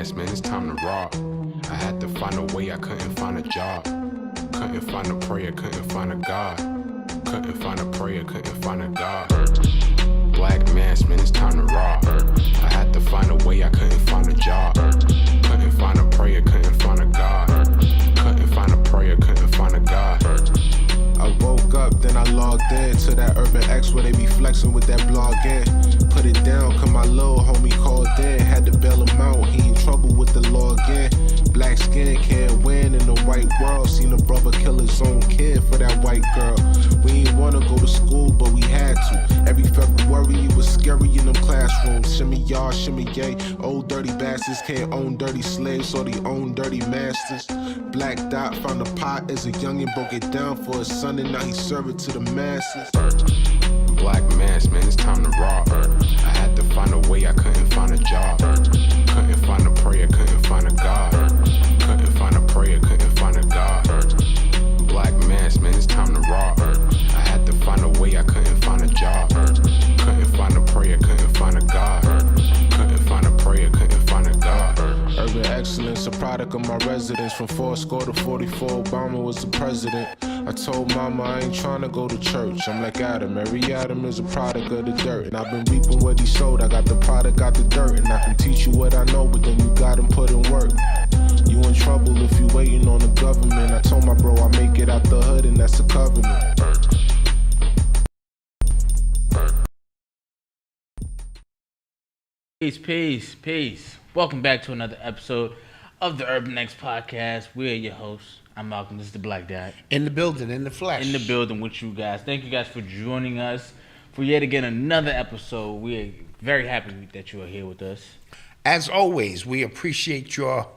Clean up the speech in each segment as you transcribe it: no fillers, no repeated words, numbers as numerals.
mask, man, it's time to rob. I had to find a way, I couldn't find a job. Couldn't find a prayer, couldn't find a God. Couldn't find a prayer, couldn't find a God. Black mask, man, it's time to rob. I had to find a way, I couldn't find a job. Couldn't find a prayer, couldn't find a God. Couldn't find a prayer, couldn't find a God. I woke up, then I logged in to that Urban X where they be flexing with that blog in. Put it down, cause my little homie called in. Had to bail him out, he in trouble with the law again. Black skin can't win in the white world. Seen a brother kill his own kid for that white girl. We ain't wanna go to school, but we had to. Every February it was scary in them classrooms. Shimmy y'all, shimmy yay. Old dirty bastards can't own dirty slaves, so they own dirty masters. Black Dot found a pot as a youngin', broke it down for his son, and now he serve it to the masses. Black mask, man, it's time to rob. I had to find a way, I couldn't find a job. Couldn't find a prayer, couldn't find a God. Couldn't find a prayer, couldn't find a God. Black mask, man, it's time to rob. I had to find a way, I couldn't find a job. Couldn't find a prayer, couldn't find a God. Couldn't find a prayer, couldn't find a God. Urban excellence, a product of my residence. From 4 to 44, Obama was the president. I told mama I ain't trying to go to church. I'm like Adam, every Adam is a product of the dirt. And I've been reaping what he sowed. I got the product, got the dirt. And I can teach you what I know, but then you gotta put in work. You in trouble if you waiting on the government. I told my bro I make it out the hood, and that's a covenant. Peace. Welcome back to another episode of the Urban X Podcast. We're your hosts. I'm Malcolm. This is the Black Dot. In the building, in the flesh. In the building with you guys. Thank you guys for joining us for yet again another episode. We're very happy that you are here with us. As always, we appreciate your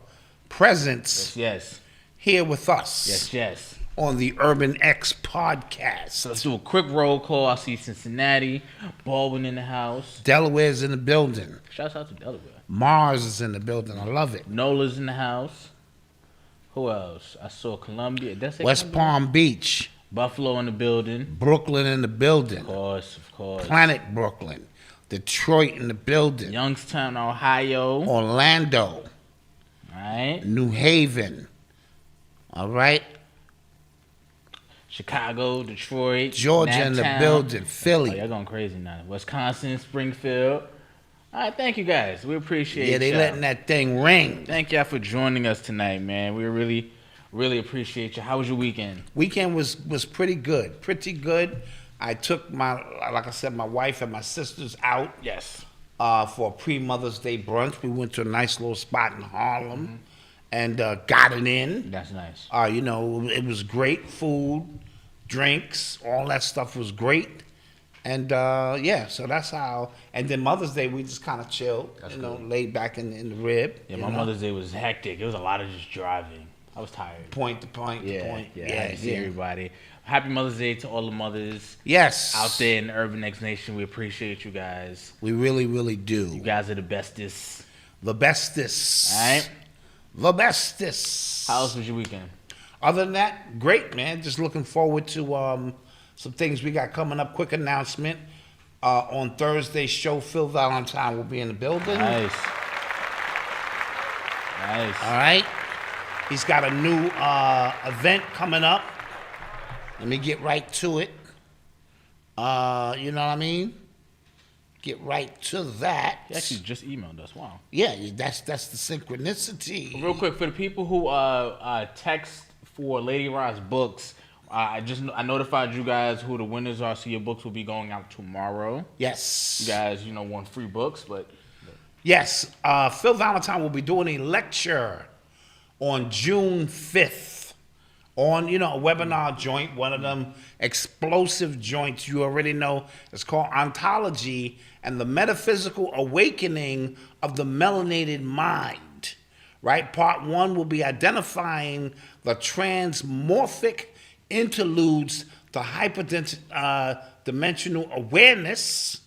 presence Yes. here with us. Yes. On the Urban X Podcast. So let's do a quick roll call. I see Cincinnati, Baldwin in the house. Delaware's in the building. Shouts out to Delaware. Mars is in the building. I love it. Nola's in the house. Who else? I saw Columbia. West Palm Beach. Buffalo in the building. Brooklyn in the building. Of course. Planet Brooklyn. Detroit in the building. Youngstown, Ohio. Orlando. All right. New Haven. All right. Chicago, Detroit, Georgia in the Naptown. building. Oh, Philly. y'all going crazy now. Wisconsin, Springfield. All right, thank you guys. We appreciate Yeah, they y'all. letting that thing ring. Thank y'all for joining us tonight, man. We really appreciate you. How was your weekend? Weekend was pretty good. I took like I said, my wife and my sisters out Yes. for a pre-Mother's Day brunch. We went to a nice little spot in Harlem and got it in. That's nice. It was great food, drinks, all that stuff was great. And so that's how. And then Mother's Day, we just kind of chilled, laid back in the rib. Yeah, my Mother's Day was hectic. It was a lot of just driving. I was tired. Point to point to point. I had to see everybody. Happy Mother's Day to all the mothers. Yes. Out there in the Urban X Nation. We appreciate you guys. We really, really do. You guys are the bestest. The bestest. All right. The bestest. How else was your weekend? Other than that, great, man. Just looking forward to some things we got coming up. Quick announcement. On Thursday's show, Phil Valentine will be in the building. Nice. All right. He's got a new event coming up. Let me get right to it. You know what I mean? Get right to that. He actually just emailed us. Wow. Yeah, that's the synchronicity. Real quick, for the people who text for Lady Rod's books, I notified you guys who the winners are, so your books will be going out tomorrow. Yes. You guys, won free books, but... Yes. Phil Valentine will be doing a lecture on June 5th on, a webinar joint, one of them explosive joints you already know. It's called Ontology and the Metaphysical Awakening of the Melanated Mind, right? Part 1 will be identifying the transmorphic interludes to hyperdimensional awareness,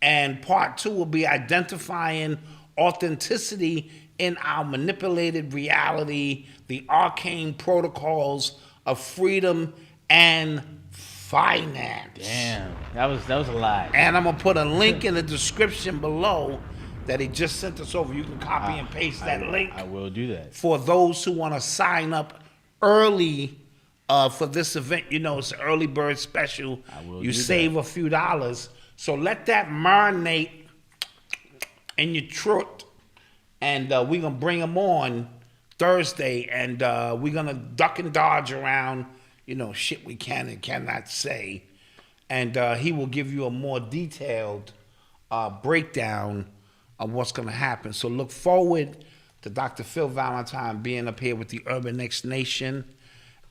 and part 2 will be identifying authenticity in our manipulated reality, the arcane protocols of freedom and finance. Damn, that was a lot. And I'm gonna put a link in the description below that he just sent us over. You can copy and paste that link. I will do that. For those who want to sign up early for this event. You know, it's an early bird special. You save a few dollars. So let that marinate in your throat. And we're going to bring him on Thursday. And we're going to duck and dodge around, you know, shit we can and cannot say. And he will give you a more detailed breakdown of what's going to happen. So look forward to Dr. Phil Valentine being up here with the Urban X Nation.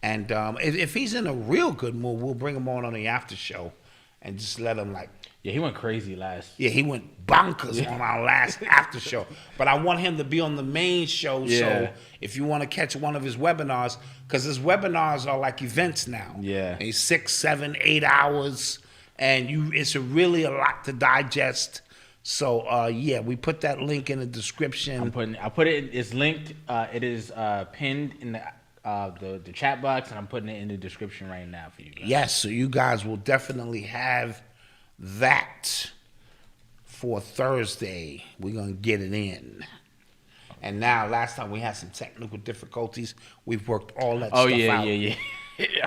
And if he's in a real good mood, we'll bring him on the after show and just let him like. Yeah, he went crazy last. Yeah, he went bonkers on our last after show. But I want him to be on the main show. Yeah. So if you want to catch one of his webinars, because his webinars are like events now. Yeah. And 6, 7, 8 hours, and it's really a lot to digest. So yeah, we put that link in the description. I put it. It's linked. It is pinned in the chat box, and I'm putting it in the description right now for you guys. Yes, so you guys will definitely have that for Thursday. We're gonna get it in. And now, last time we had some technical difficulties. We've worked all that stuff out. Yeah.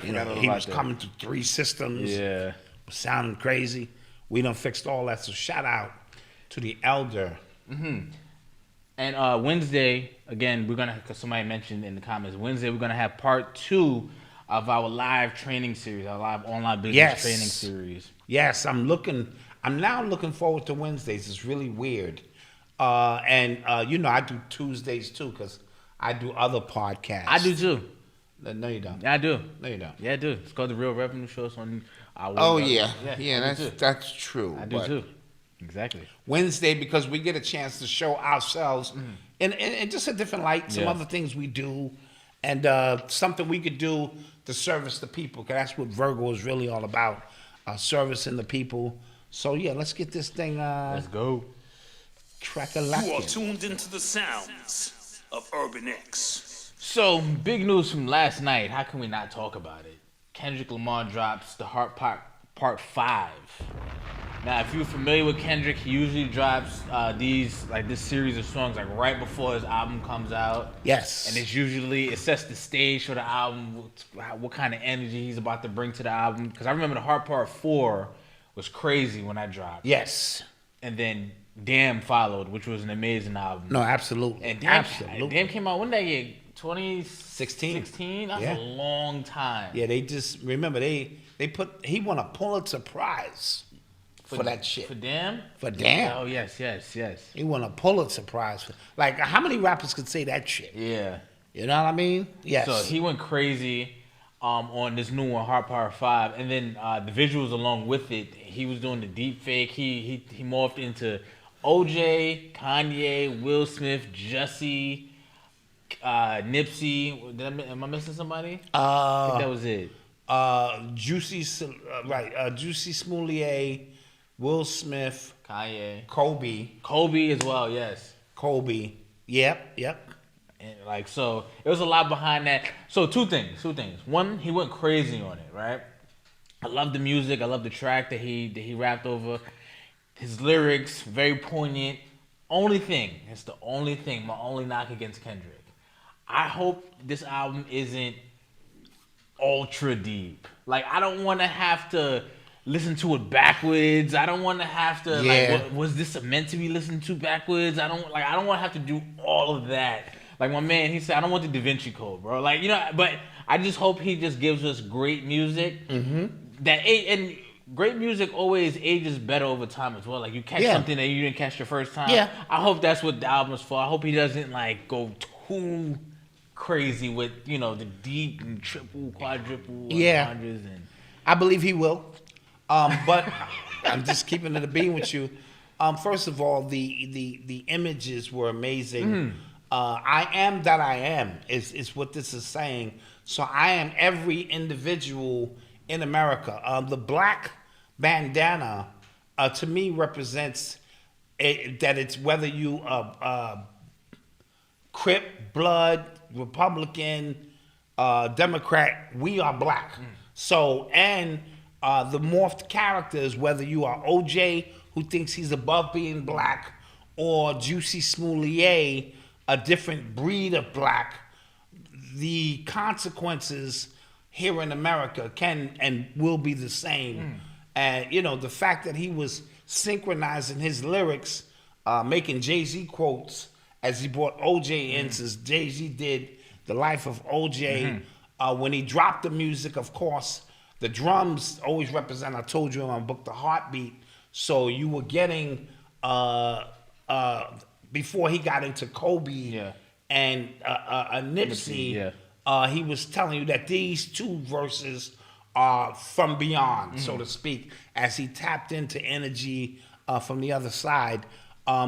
You know, he was coming through 3 systems. Yeah. Sounding crazy. We done fixed all that. So shout out to the elder. Mm-hmm. And Wednesday, again, because somebody mentioned in the comments, Wednesday we're gonna have part 2 of our live training series, our live online business training series. Yes, I'm now looking forward to Wednesdays. It's really weird. And you know, I do Tuesdays too, because I do other podcasts. I do too. No, you don't. Yeah, I do. No, you don't. Yeah, I do. It's called The Real Revenue Show. It's on our yeah, that's true. I do too. Exactly. Wednesday, because we get a chance to show ourselves in just a different light, some other things we do, and something we could do to service the people, because that's what Virgo is really all about, servicing the people. So yeah, let's get this thing. Let's go. Crack-a-lackin'. You are tuned into the sounds of Urban X. So, big news from last night. How can we not talk about it? Kendrick Lamar drops The Heart Part 5. Now, if you're familiar with Kendrick, he usually drops this series of songs like right before his album comes out. Yes. And it sets the stage for the album, what kind of energy he's about to bring to the album. Because I remember The Heart Part 4 was crazy when I dropped. Yes. And then Damn followed, which was an amazing album. No, absolutely. And Damn came out, when did that year? 2016? 16? That's a long time. Yeah, they just, remember, he won a Pulitzer Prize for that shit. For Damn? For Damn. Oh, yes. He won a Pulitzer Prize. Like, how many rappers could say that shit? Yeah. You know what I mean? Yes. So he went crazy on this new one, Heart Part 5. And then the visuals along with it, he was doing the deep fake. He morphed into OJ, Kanye, Will Smith, Jussie, Nipsey. Am I missing somebody? I think that was it. Juicy Smollett, Will Smith, Kanye, Kobe as well. Yes, Kobe. Yep. And so it was a lot behind that. So two things. One, he went crazy on it, right? I love the music. I love the track that he rapped over. His lyrics, very poignant. It's the only thing, my only knock against Kendrick. I hope this album isn't ultra deep. Like, I don't want to have to listen to it backwards. I don't want to have to, was this meant to be listened to backwards? I don't want to have to do all of that. Like my man, he said, I don't want the Da Vinci Code, bro. Like, you know, but I just hope he just gives us great music. Mm-hmm. And great music always ages better over time as well. Like, you catch something that you didn't catch the first time. Yeah. I hope that's what the album is for. I hope he doesn't go too crazy with, you know, the deep and triple, quadruple hundreds. And I believe he will. But I'm just keeping it a bean with you. First of all, the images were amazing. Mm-hmm. I am that I am is what this is saying. So I am every individual in America. The black bandana, to me, represents that it's whether you Crip, Blood, Republican, Democrat, we are black. So, and the morphed characters, whether you are OJ, who thinks he's above being black, or Juicy Smoulier, a different breed of black, the consequences here in America can and will be the same. And the fact that he was synchronizing his lyrics, making Jay-Z quotes as he brought OJ in, since Jay-Z did The Life of OJ. When he dropped the music, of course, the drums always represent, I told you in my book, the heartbeat. So you were getting, before he got into Kobe and Nipsey, he was telling you that these two verses are from beyond, so to speak, as he tapped into energy from the other side.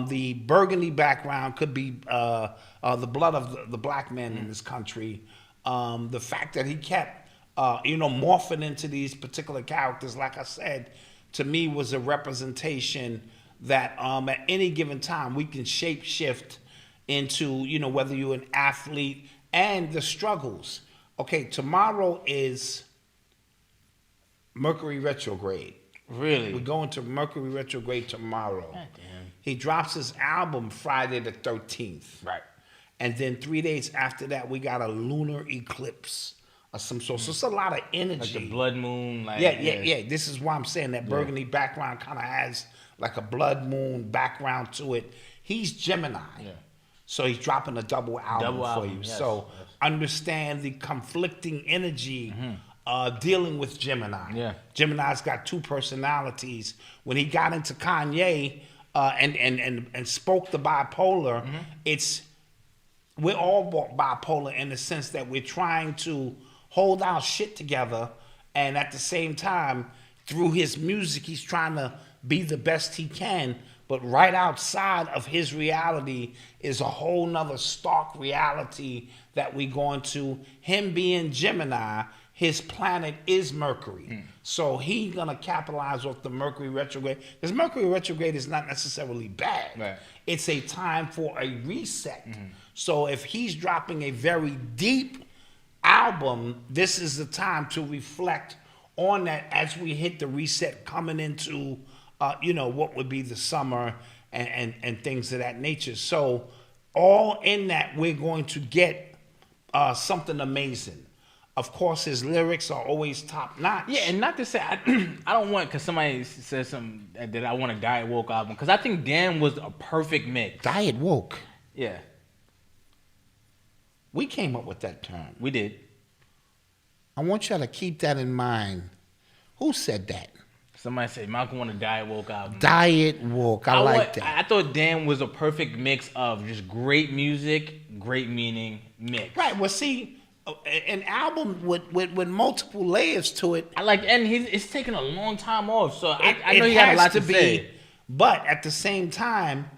The burgundy background could be the blood of the black men in this country. The fact that he kept, morphing into these particular characters, like I said, to me was a representation that at any given time we can shape shift into, whether you're an athlete and the struggles. Okay, tomorrow is Mercury retrograde. Really? We're going to Mercury retrograde tomorrow. God damn. He drops his album Friday the 13th. Right. And then 3 days after that, we got a lunar eclipse of some sort. So it's a lot of energy. Like the blood moon. Like, Yeah. This is why I'm saying that burgundy background kind of has like a blood moon background to it. He's Gemini. Yeah. So he's dropping a double album for you. Yes, So understand the conflicting energy dealing with Gemini. Yeah. Gemini's got two personalities. When he got into Kanye and spoke the bipolar, we're all bipolar in the sense that we're trying to hold our shit together, and at the same time, through his music, he's trying to be the best he can. But right outside of his reality is a whole nother stark reality that we go into. Him being Gemini, his planet is Mercury. So he's gonna capitalize off the Mercury retrograde. Because Mercury retrograde is not necessarily bad. Right. It's a time for a reset. So if he's dropping a very deep album, this is the time to reflect on that as we hit the reset coming into what would be the summer and things of that nature. So all in that, we're going to get something amazing. Of course, his lyrics are always top notch. Yeah, and not to say I don't want, because somebody says something that I want a Diet Woke album, because I think Dan was a perfect mix. Diet Woke. Yeah, We came up with that term. we did. I want y'all to keep that in mind. Who said that? Somebody said Malcolm want a Diet Woke album. Diet Woke. I like that. I thought Dan was a perfect mix of just great music, great meaning, mix. Right. Well, see, an album with multiple layers to it. I like, and it's taken a long time off, so I know he had a lot to say. But at the same time,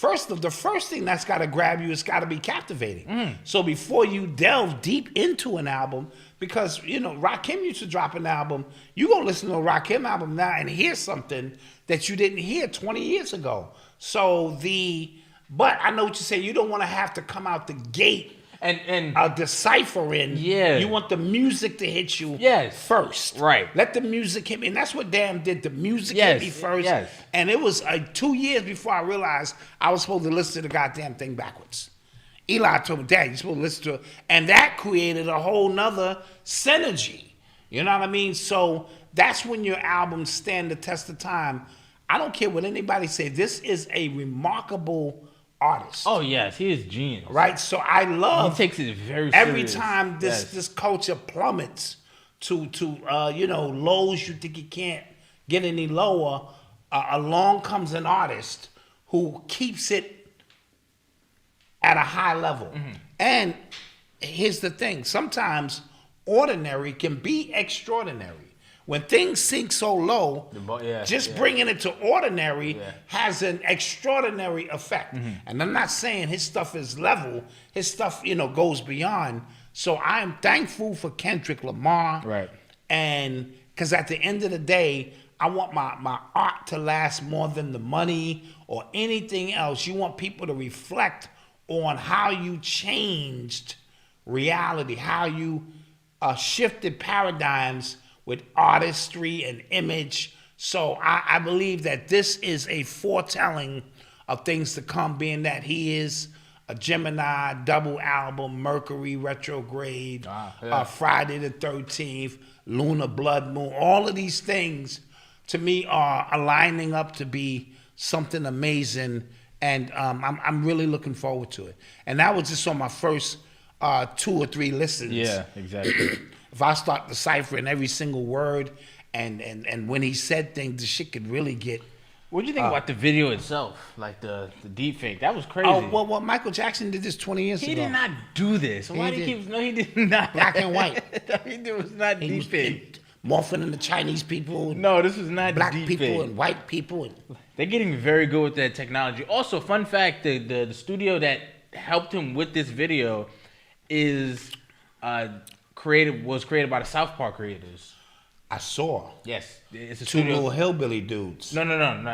the first thing that's got to grab you, it's got to be captivating. So before you delve deep into an album, because Rakim used to drop an album, you gonna listen to a Rakim album now and hear something that you didn't hear 20 years ago. But I know what you're saying. You don't want to have to come out the gate and deciphering. Yeah. You want the music to hit you first. Right. Let the music hit me. And that's what Damn did. The music Yes. hit me first. Yes. And it was 2 years before I realized I was supposed to listen to the goddamn thing backwards. Eli told me, Dad, you're supposed to listen to it. And that created a whole nother synergy. You know what I mean? So that's when your albums stand the test of time. I don't care what anybody say. This is a remarkable artist. Oh yes, he is genius. Right? So I love He takes it very every serious. time this culture plummets to lows you think it can't get any lower, along comes an artist who keeps it at a high level. And here's the thing, sometimes ordinary can be extraordinary. When things sink so low, bringing it to ordinary has an extraordinary effect. And I'm not saying his stuff is level. His stuff, goes beyond. So I am thankful for Kendrick Lamar. Right. And because at the end of the day, I want my art to last more than the money or anything else. You want people to reflect on how you changed reality, how you shifted paradigms with artistry and image. So I believe that this is a foretelling of things to come, being that he is a Gemini, double album, Mercury retrograde, Friday the 13th, lunar blood moon. All of these things, to me, are aligning up to be something amazing, and I'm really looking forward to it. And that was just on my first 2 or 3 listens. Yeah, exactly. If I start deciphering every single word, and when he said things, the shit could really get. What do you think about the video itself, like the deep fake? That was crazy. Oh well, Michael Jackson did this 20 years ago. He did not do this. Why do you keep? No, he did not. Black and white. It was not deep fake. Morphing into Chinese people. No, this was not black deep people fake. and white people. They're getting very good with that technology. Also, fun fact: the studio that helped him with this video is was created by the South Park creators. I saw. Yes, it's a 2 studio. little hillbilly dudes. No,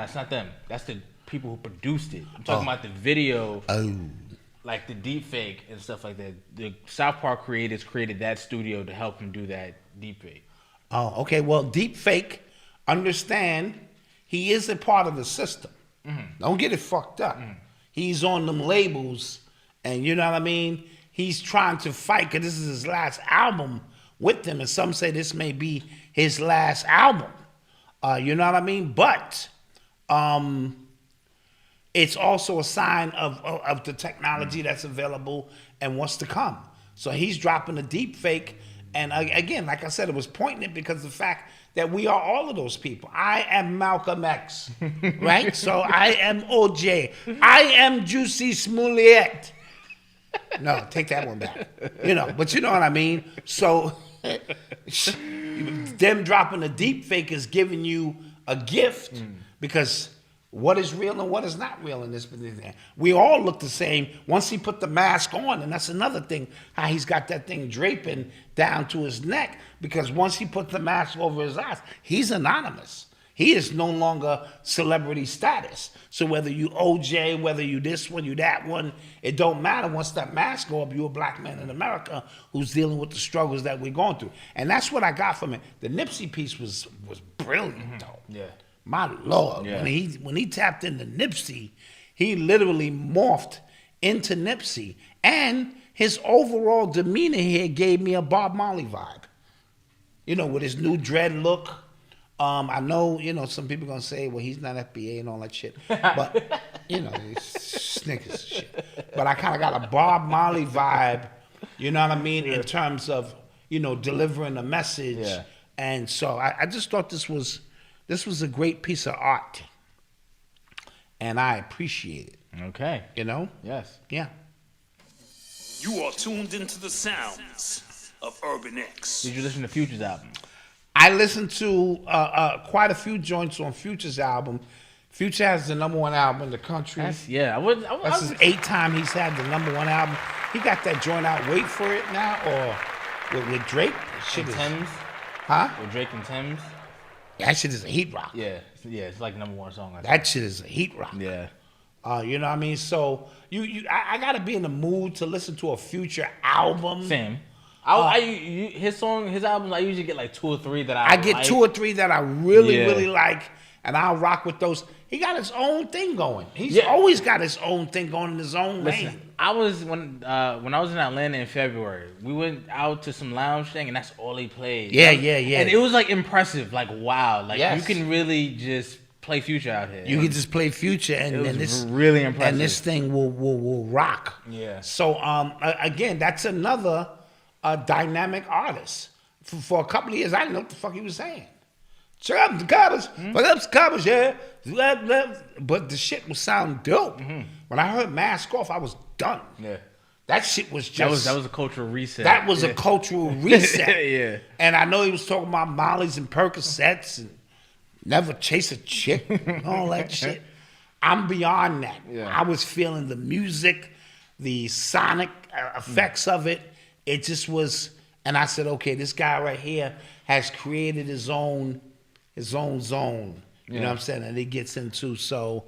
it's not them. That's the people who produced it. I'm talking about the video, like the deep fake and stuff like that. The South Park creators created that studio to help him do that deep fake. Oh, okay. Well, deep fake, understand, he is a part of the system. Don't get it fucked up. He's on them labels, and you know what I mean? He's trying to fight, because this is his last album with them, and some say this may be his last album. You know what I mean? But it's also a sign of the technology that's available and what's to come. So he's dropping a deep fake. And again, like I said, it was poignant because of the fact that we are all of those people. I am Malcolm X, right? So I am OJ. I am Juicy Smollett. No, take that one back. You know, but you know what I mean? So them dropping a deep fake is giving you a gift, because what is real and what is not real in this position. We all look the same once he put the mask on, and that's another thing, how he's got that thing draping down to his neck, because once he put the mask over his eyes, he's anonymous. He is no longer celebrity status. So whether you OJ, whether you this one, you that one, it don't matter. Once that mask go up, you're a black man in America who's dealing with the struggles that we're going through. And that's what I got from it. The Nipsey piece was brilliant, though. Yeah. My Lord, Yeah. when he tapped into Nipsey, he literally morphed into Nipsey. And his overall demeanor here gave me a Bob Marley vibe. You know, with his new dread look. I know, you know, some people gonna say, well, he's not FBA and all that shit. But, you know, it's Snickers and shit. But I kind of got a Bob Marley vibe, you know what I mean, in terms of, you know, delivering a message. Yeah. And so I just thought this was a great piece of art. And I appreciate it. Okay. You know? Yes. Yeah. You are tuned into the sounds of Urban X. Did you listen to Future's album? I listened to quite a few joints on Future's album. Future has the #1 album in the country. That's his 8th time he's had the #1 album. He got that joint out, Wait For It now, or with Drake. Shit is, Tim's. huh? With Drake and Tim's. That shit is a heat rock. Yeah, it's like #1 song. I think. That shit is a heat rock. Yeah. You know what I mean? So I gotta be in the mood to listen to a Future album. Same. His albums, I usually get like 2 or 3 that I get like. 2 or 3 that I really, Yeah. really like, and I'll rock with those. He got his own thing going. He's Yeah. always got his own thing going in his own lane. Listen, when I was in Atlanta in February, we went out to some lounge thing, and that's all they played. Yeah. And it was like impressive, like wow, like Yes. you can really just play Future out here. You can just play Future, and, It was and this really impressive. and this thing will rock. Yeah. So again, that's another dynamic artist. For a couple of years, I didn't know what the fuck he was saying. Check out the covers, fuck up the covers, yeah. But the shit was sound dope. When I heard Mask Off, I was done. Yeah. That shit was just That was a cultural reset. That was a cultural reset. Yeah. And I know he was talking about Molly's and Percocets and never chase a chick and all that shit. I'm beyond that. Yeah. I was feeling the music, the sonic effects of it. It just was, and I said, okay, this guy right here has created his own zone. You know what I'm saying? And it gets into, so.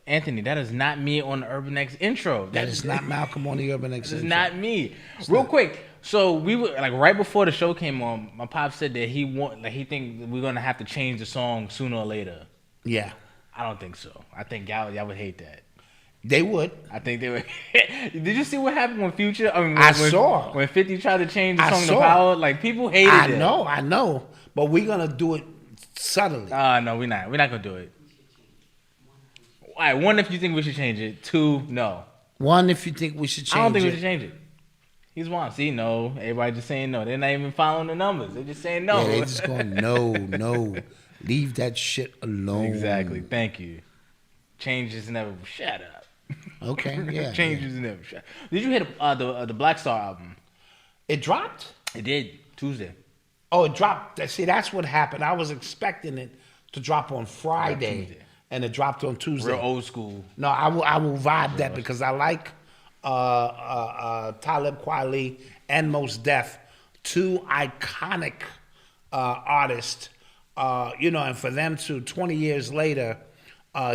Anthony, that is not me on the Urban X intro. That is not Malcolm on the Urban X. This is not me. Real quick, so we were like right before the show came on. My pop said that he think we're gonna have to change the song sooner or later. Yeah. I don't think so. I think y'all would hate that. They would. I think they would. Did you see what happened when Future? I mean, I saw. when 50 tried to change the I song to saw. Power. Like people hated it. I know. But we're gonna do it subtly. No, we're not. We're not gonna do it. All right, one, if you think we should change it. Two, no. One, if you think we should change it. I don't think we should change it. He's one. See, no. Everybody just saying no. They're not even following the numbers. They're just saying no. Yeah, they just going no. Leave that shit alone. Exactly. Thank you. Change is never. Shut up. Okay. Yeah. Change is never. Shut. Did you hear the Black Star album? It dropped. It did Tuesday. Oh, it dropped. See, that's what happened. I was expecting it to drop on Friday, Tuesday. and it dropped on Tuesday. Real old school. No, I will vibe that because I like Talib Kweli and Mos Def, two iconic artists. And for them to 20 years later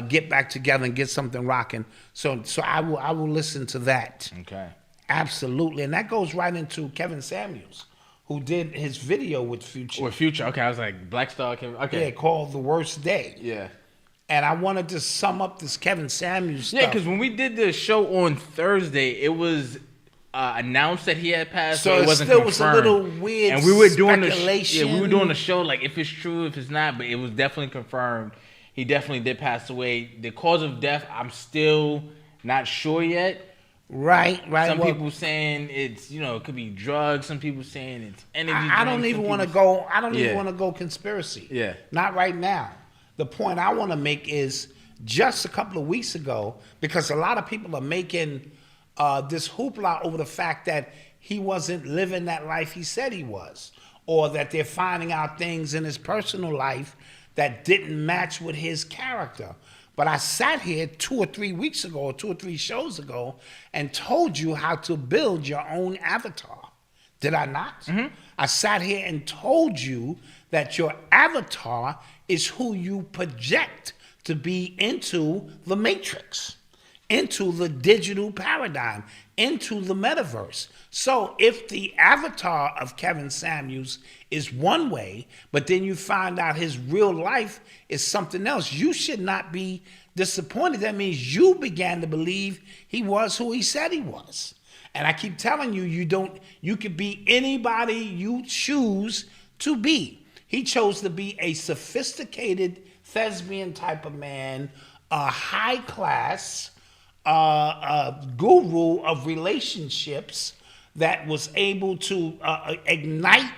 get back together and get something rocking. So I will listen to that. Okay. Absolutely, and that goes right into Kevin Samuels, who did his video with Future. Or Future. Okay, I was like Black Star. Okay. Yeah, called The Worst Day. Yeah. And I wanted to sum up this Kevin Samuels stuff. Yeah, because when we did the show on Thursday, it was announced that he had passed. So it wasn't still confirmed. was a little weird and we were doing speculation. we were doing the show like if it's true, if it's not, but it was definitely confirmed. He definitely did pass away. The cause of death, I'm still not sure yet. Right. Some people saying it's it could be drugs. Some people saying it's energy. I don't even want to go. I don't even want to go conspiracy. Yeah. Not right now. The point I want to make is just a couple of weeks ago, because a lot of people are making this hoopla over the fact that he wasn't living that life he said he was, or that they're finding out things in his personal life that didn't match with his character. But I sat here 2 or 3 weeks ago, or 2 or 3 shows ago, and told you how to build your own avatar. Did I not? Mm-hmm. I sat here and told you that your avatar is who you project to be into the matrix, into the digital paradigm, into the metaverse. So if the avatar of Kevin Samuels is one way, but then you find out his real life is something else, you should not be disappointed. That means you began to believe he was who he said he was. And I keep telling you, you could be anybody you choose to be. He chose to be a sophisticated thespian type of man, a high class guru of relationships that was able to ignite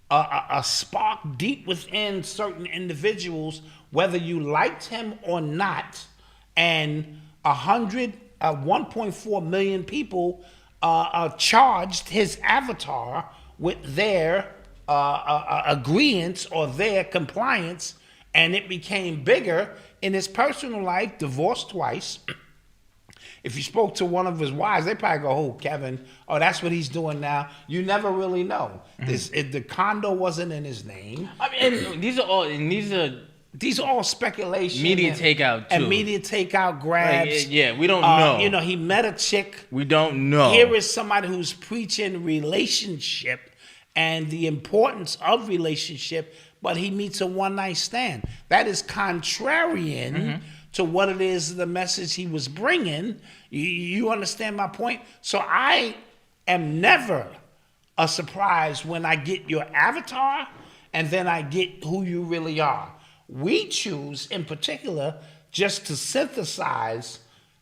a spark deep within certain individuals, whether you liked him or not. And 1.4 million people charged his avatar with their agreements or their compliance, and it became bigger in his personal life. Divorced twice. If you spoke to one of his wives, they probably go, "Oh, Kevin, oh, that's what he's doing now." You never really know. Mm-hmm. The condo wasn't in his name. I mean, and these are all speculation. Media takeout too. And media takeout grabs. Like, we don't know. He met a chick. We don't know. Here is somebody who's preaching relationship and the importance of relationship, but he meets a one-night stand. That is contrarian to what it is, the message he was bringing. You understand my point? So I am never a surprise when I get your avatar and then I get who you really are. We choose, in particular, just to synthesize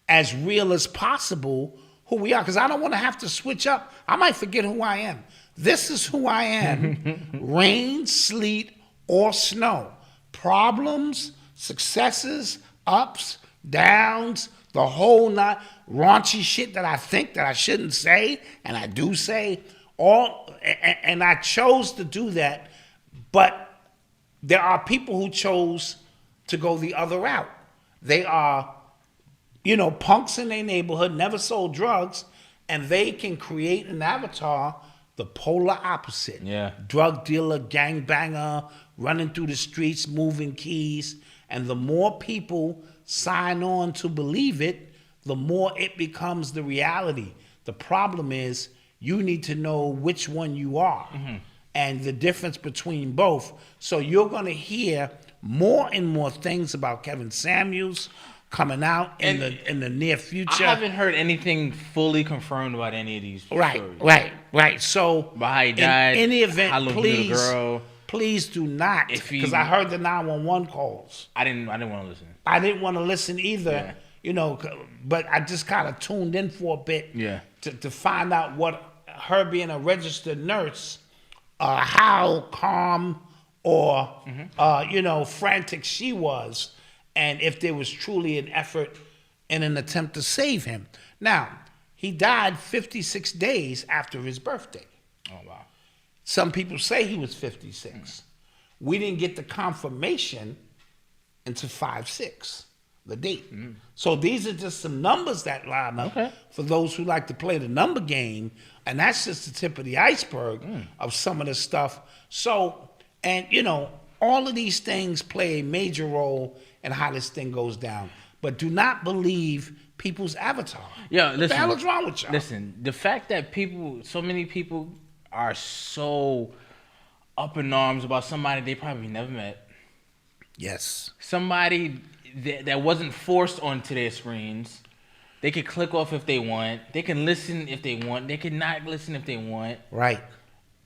as real as possible who we are, because I don't want to have to switch up. I might forget who I am. This is who I am. Rain, sleet, or snow. Problems, successes, ups, downs, the whole not raunchy shit that I think that I shouldn't say, and I do say, and I chose to do that, but there are people who chose to go the other route. They are, punks in their neighborhood, never sold drugs, and they can create an avatar, the polar opposite. Yeah. Drug dealer, gangbanger, running through the streets, moving keys. And the more people sign on to believe it, the more it becomes the reality. The problem is you need to know which one you are. Mm-hmm. And the difference between both. So you're going to hear more and more things about Kevin Samuels coming out in the near future. I haven't heard anything fully confirmed about any of these stories. Right. So About how he died, in any event, how long he knew the girl. please do not, because I heard the 911 calls. I didn't want to listen. I didn't want to listen either, but I just kind of tuned in for a bit to find out what her being a registered nurse, how calm or, frantic she was, and if there was truly an effort in an attempt to save him. Now, he died 56 days after his birthday. Oh, wow. Some people say he was 56. We didn't get the confirmation until 5/6, the date. So these are just some numbers that line up for those who like to play the number game, and that's just the tip of the iceberg of some of the stuff. So, and all of these things play a major role in how this thing goes down. But do not believe people's avatar. Yeah, what listen. the hell is wrong with y'all? Listen, the fact that so many people are so up in arms about somebody they probably never met. Yes. Somebody that wasn't forced onto their screens. They could click off if they want. They can listen if they want. They can not listen if they want. Right.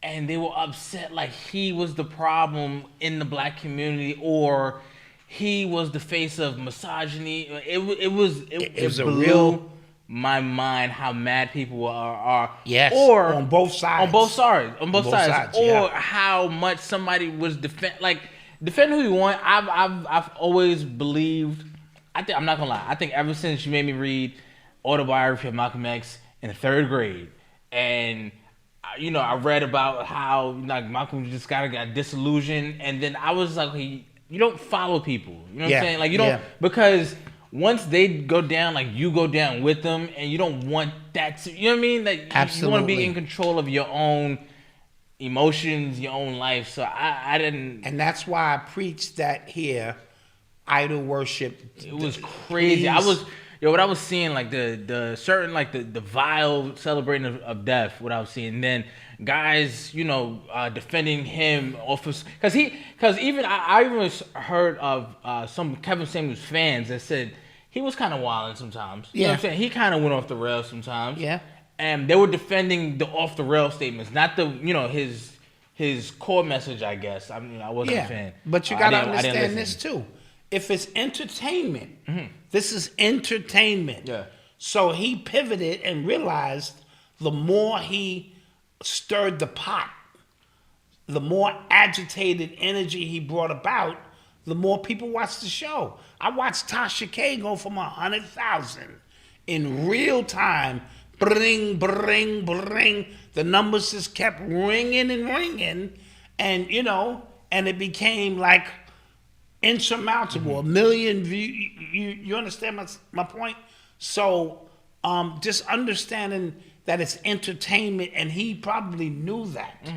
And they were upset like he was the problem in the black community, or he was the face of misogyny. It blew my mind how mad people are. Yes. Or on both sides. On both sides. Or yeah. how much somebody was defend who you want. I've always believed. I'm not gonna lie. I think ever since you made me read Autobiography of Malcolm X in the 3rd grade, and I read about how Malcolm just got disillusioned, and then I was like, you don't follow people. You know what I'm saying? Like you don't, because once they go down, like you go down with them, and you don't want that to, you know what I mean? Like absolutely. You want to be in control of your own emotions, your own life. So I didn't. And that's why I preached that here, idol worship. It was crazy. What I was seeing, like the certain, like the vile celebrating of death, what I was seeing. And then guys, defending him because even I even heard of some Kevin Samuels fans that said he was kind of wilding sometimes. You know what I'm saying? He kind of went off the rails sometimes. Yeah. And they were defending the off the rail statements, not the his core message. I guess I wasn't a fan. But you gotta understand this too. If it's entertainment, this is entertainment. Yeah. So he pivoted and realized the more he stirred the pot, the more agitated energy he brought about, the more people watched the show. I watched Tasha K go from 100,000 in real time. Bring, bring, bring. The numbers just kept ringing and ringing, and and it became like insurmountable. 1 million views. You understand my point? So just understanding that it's entertainment, and he probably knew that.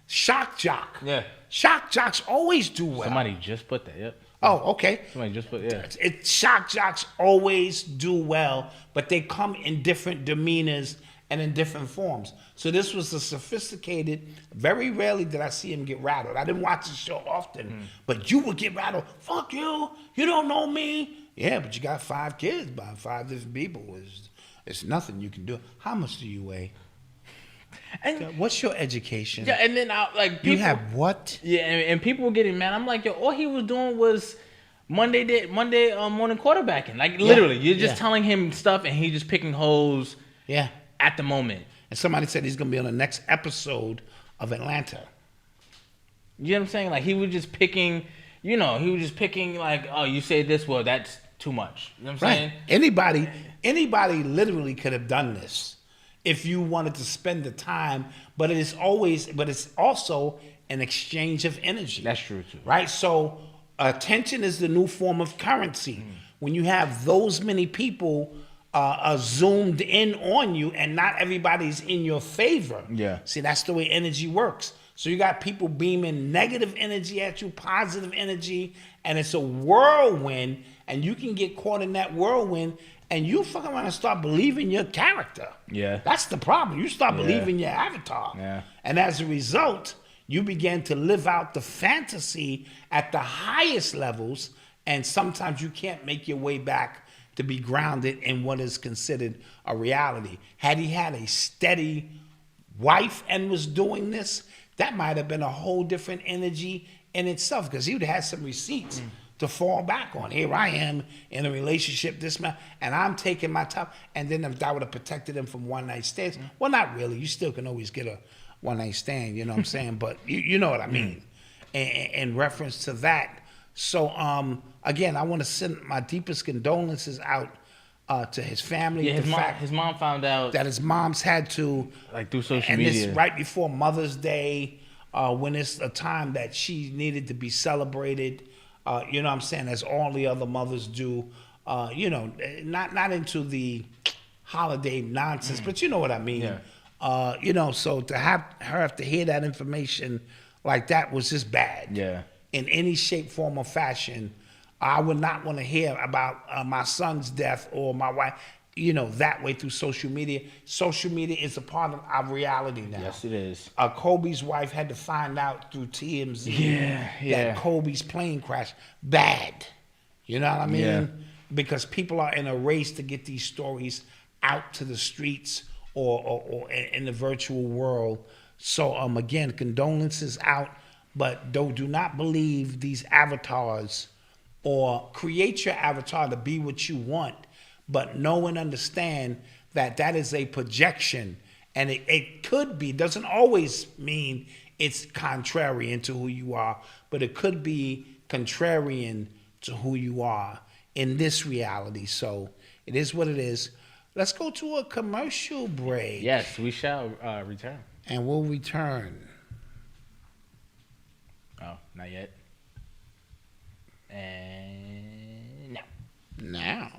Shock jock. Yeah. Shock jocks always do well. Somebody just put that. Yep. Oh, okay. Somebody just put Shock jocks always do well, but they come in different demeanors and in different forms. So this was a sophisticated. Very rarely did I see him get rattled. I didn't watch the show often, but you would get rattled. Fuck you! You don't know me. Yeah, but you got 5 kids by 5 different people. It's nothing you can do. How much do you weigh? And what's your education? Yeah, and then people, you have what? Yeah, and people were getting mad. I'm like, yo, all he was doing was Monday morning quarterbacking. Like literally, you're just telling him stuff, and he's just picking holes. Yeah. At the moment. And somebody said he's gonna be on the next episode of Atlanta. You know what I'm saying? Like he was just picking. Like, oh, you say this, well, that's too much. You know what I'm saying? Anybody literally could have done this if you wanted to spend the time, but it's also an exchange of energy. That's true too. Right? So attention is the new form of currency. When you have those many people zoomed in on you, and not everybody's in your favor. Yeah. See, that's the way energy works. So you got people beaming negative energy at you, positive energy, and it's a whirlwind, and you can get caught in that whirlwind, and you fucking want to start believing your character. Yeah. That's the problem. You start believing your avatar. Yeah. And as a result, you begin to live out the fantasy at the highest levels, and sometimes you can't make your way back to be grounded in what is considered a reality. Had he had a steady wife and was doing this, that might have been a whole different energy in itself, because he would have had some receipts to fall back on. Here I am in a relationship, this man, and I'm taking my time. And then if that would have protected him from one night stands, well, not really. You still can always get a one night stand, you know what I'm saying? But you know what I mean in reference to that. So again, I want to send my deepest condolences out to his family. Yeah, his mom found out that his mom's had to, like, through social and media. this right before Mother's Day, when it's a time that she needed to be celebrated. You know what I'm saying, as all the other mothers do. You know, not into the holiday nonsense, but you know what I mean. Yeah. You know, so to have to hear that information like that was just bad. Yeah. In any shape, form, or fashion. I would not want to hear about my son's death or my wife, you know, that way through social media. Social media is a part of our reality now. Yes, it is. Kobe's wife had to find out through TMZ that Kobe's plane crashed. Bad. You know what I mean? Yeah. Because people are in a race to get these stories out to the streets or in the virtual world. So, again, condolences out, but do not believe these avatars, or create your avatar to be what you want, but know and understand that that is a projection, and it could be, doesn't always mean it's contrarian to who you are, but it could be contrarian to who you are in this reality. So it is what it is. Let's go to a commercial break. Yes, we shall return. And we'll return. Oh, not yet. And no. Now.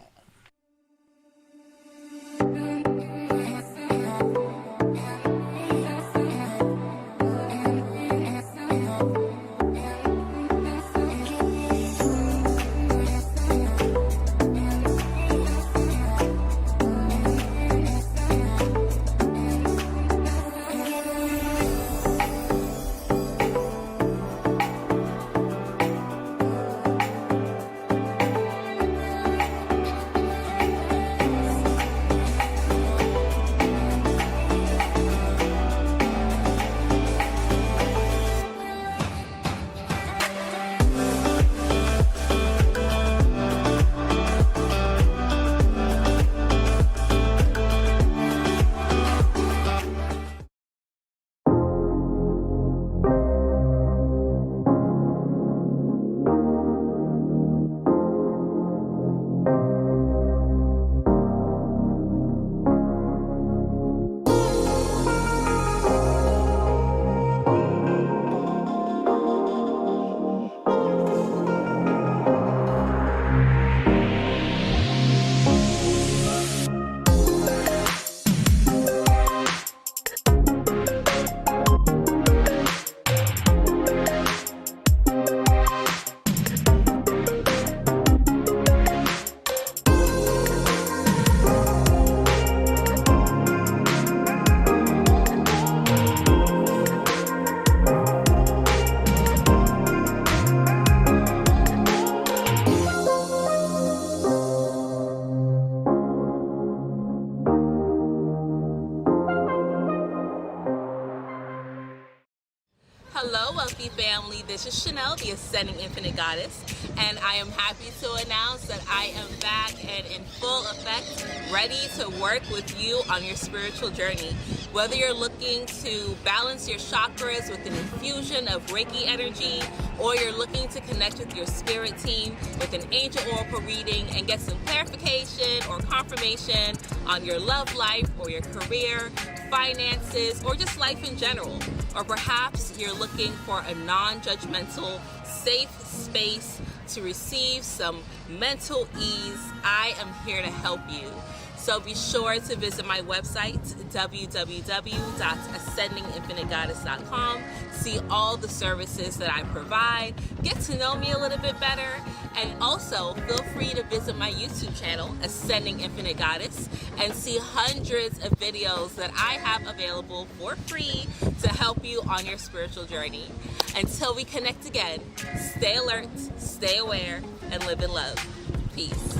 Hello, wealthy family. This is Shanell, the Ascending Infinite Goddess, and I am happy to announce that I am back and in full effect, ready to work with you on your spiritual journey. Whether you're looking to balance your chakras with an infusion of Reiki energy, or you're looking to connect with your spirit team with an angel oracle reading and get some clarification or confirmation on your love life or your career, finances, or just life in general. Or perhaps you're looking for a non-judgmental, safe space to receive some mental ease, I am here to help you. So be sure to visit my website, www.ascendinginfinitegoddess.com. See all the services that I provide. Get to know me a little bit better. And also, feel free to visit my YouTube channel, Ascending Infinite Goddess, and see hundreds of videos that I have available for free to help you on your spiritual journey. Until we connect again, stay alert, stay aware, and live in love. Peace.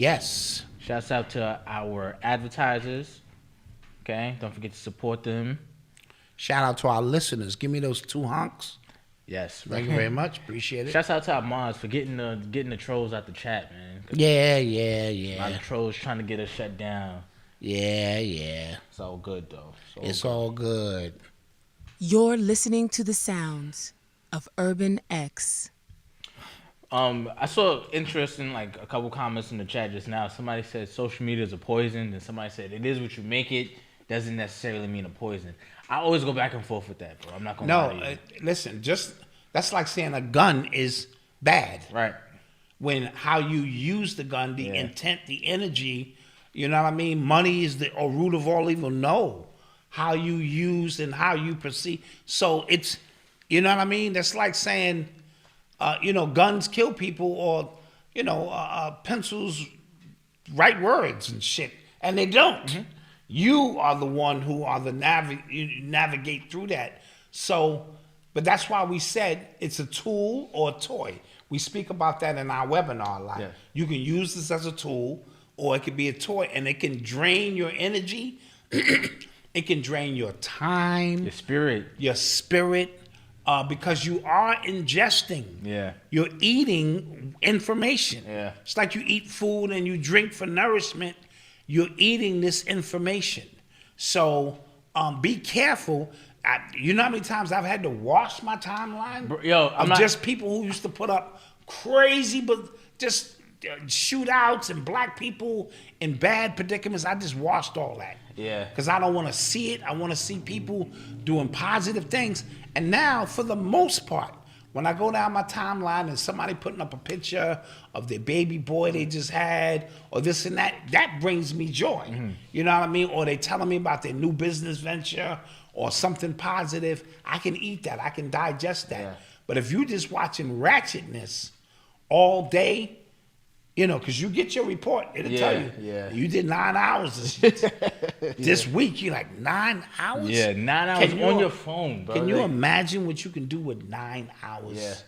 Yes. Shouts out to our advertisers. Okay, don't forget to support them. Shout out to our listeners. Give me those 2 honks. Yes, Thank you very much. Appreciate it. Shouts out to our moms for getting the trolls out the chat, man. Yeah. A lot of trolls trying to get us shut down. Yeah. It's all good though. It's all good. You're listening to the sounds of Urban X. I saw interesting like a couple comments in the chat just now. Somebody said social media is a poison, and somebody said it is what you make it. Doesn't necessarily mean a poison. I always go back and forth with that, bro. I'm not gonna lie to you. Listen, that's like saying a gun is bad. Right. When how you use the gun, the intent, the energy, you know what I mean? Money is the root of all evil. No. How you use and how you perceive. So it's, you know what I mean? That's like saying, guns kill people, or, pencils write words and shit. And they don't. Mm-hmm. You are the one who are the navigate through that. So, but that's why we said it's a tool or a toy. We speak about that in our webinar a lot. Yeah. You can use this as a tool, or it could be a toy, and it can drain your energy. It can drain your time, your spirit, because you are ingesting. Yeah, you're eating information. Yeah, it's like you eat food and you drink for nourishment. You're eating this information. So be careful. You know how many times I've had to wash my timeline? Just people who used to put up crazy, but just shootouts and black people in bad predicaments. I just washed all that. Yeah. Because I don't want to see it. I want to see people doing positive things. And now, for the most part, when I go down my timeline and somebody putting up a picture of their baby boy they just had, or this and that, that brings me joy. Mm-hmm. You know what I mean? Or they telling me about their new business venture or something positive. I can eat that. I can digest that. Yeah. But if you're just watching ratchetness all day, because you get your report, it'll tell you, you did 9 hours this week. You're like, 9 hours? Yeah, 9 hours on your phone, bro. Can you imagine what you can do with 9 hours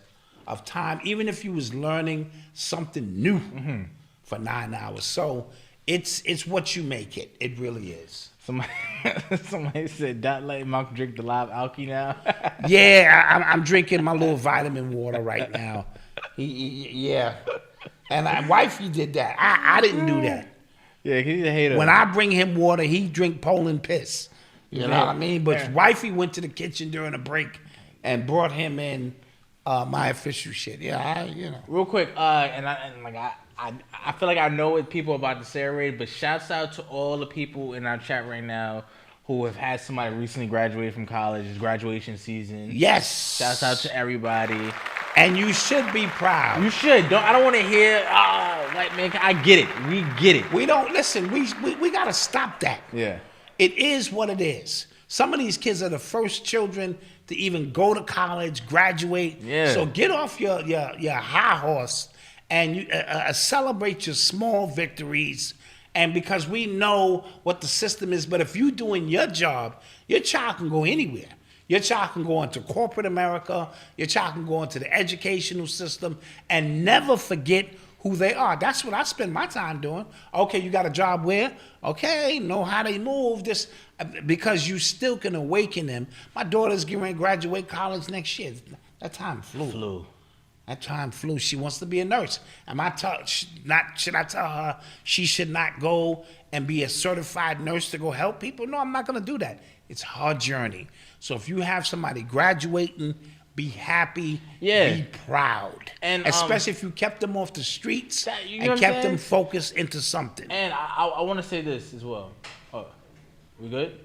of time, even if you was learning something new for 9 hours? So it's what you make it. It really is. Somebody said, "Don't let Malcolm drink the live alky now." Yeah, I'm drinking my little vitamin water right now. Yeah. And wifey did that. I didn't do that. Yeah, he's a hater. When I bring him water, he drink Poland piss. You know what I mean? But wifey went to the kitchen during a break and brought him in my official shit. Yeah, Real quick, I feel like I know what people are about to say already, but shouts out to all the people in our chat right now who have had somebody recently graduate from college. It's graduation season. Yes. Shouts out to everybody. And you should be proud. You should. I don't want to hear, man, I get it. We get it. We don't, listen, we got to stop that. Yeah. It is what it is. Some of these kids are the first children to even go to college, graduate. Yeah. So get off your high horse and you, celebrate your small victories. And because we know what the system is, but if you're doing your job, your child can go anywhere. Your child can go into corporate America. Your child can go into the educational system and never forget who they are. That's what I spend my time doing. Okay, you got a job where? Okay, know how they move. This because you still can awaken them. My daughter's getting ready to graduate college next year. That time flew. That time flew. She wants to be a nurse. Should I tell her she should not go and be a certified nurse to go help people? No, I'm not going to do that. It's her journey. So if you have somebody graduating, be happy, be proud. And especially if you kept them off the streets and kept them focused into something. And I want to say this as well. Oh, we good?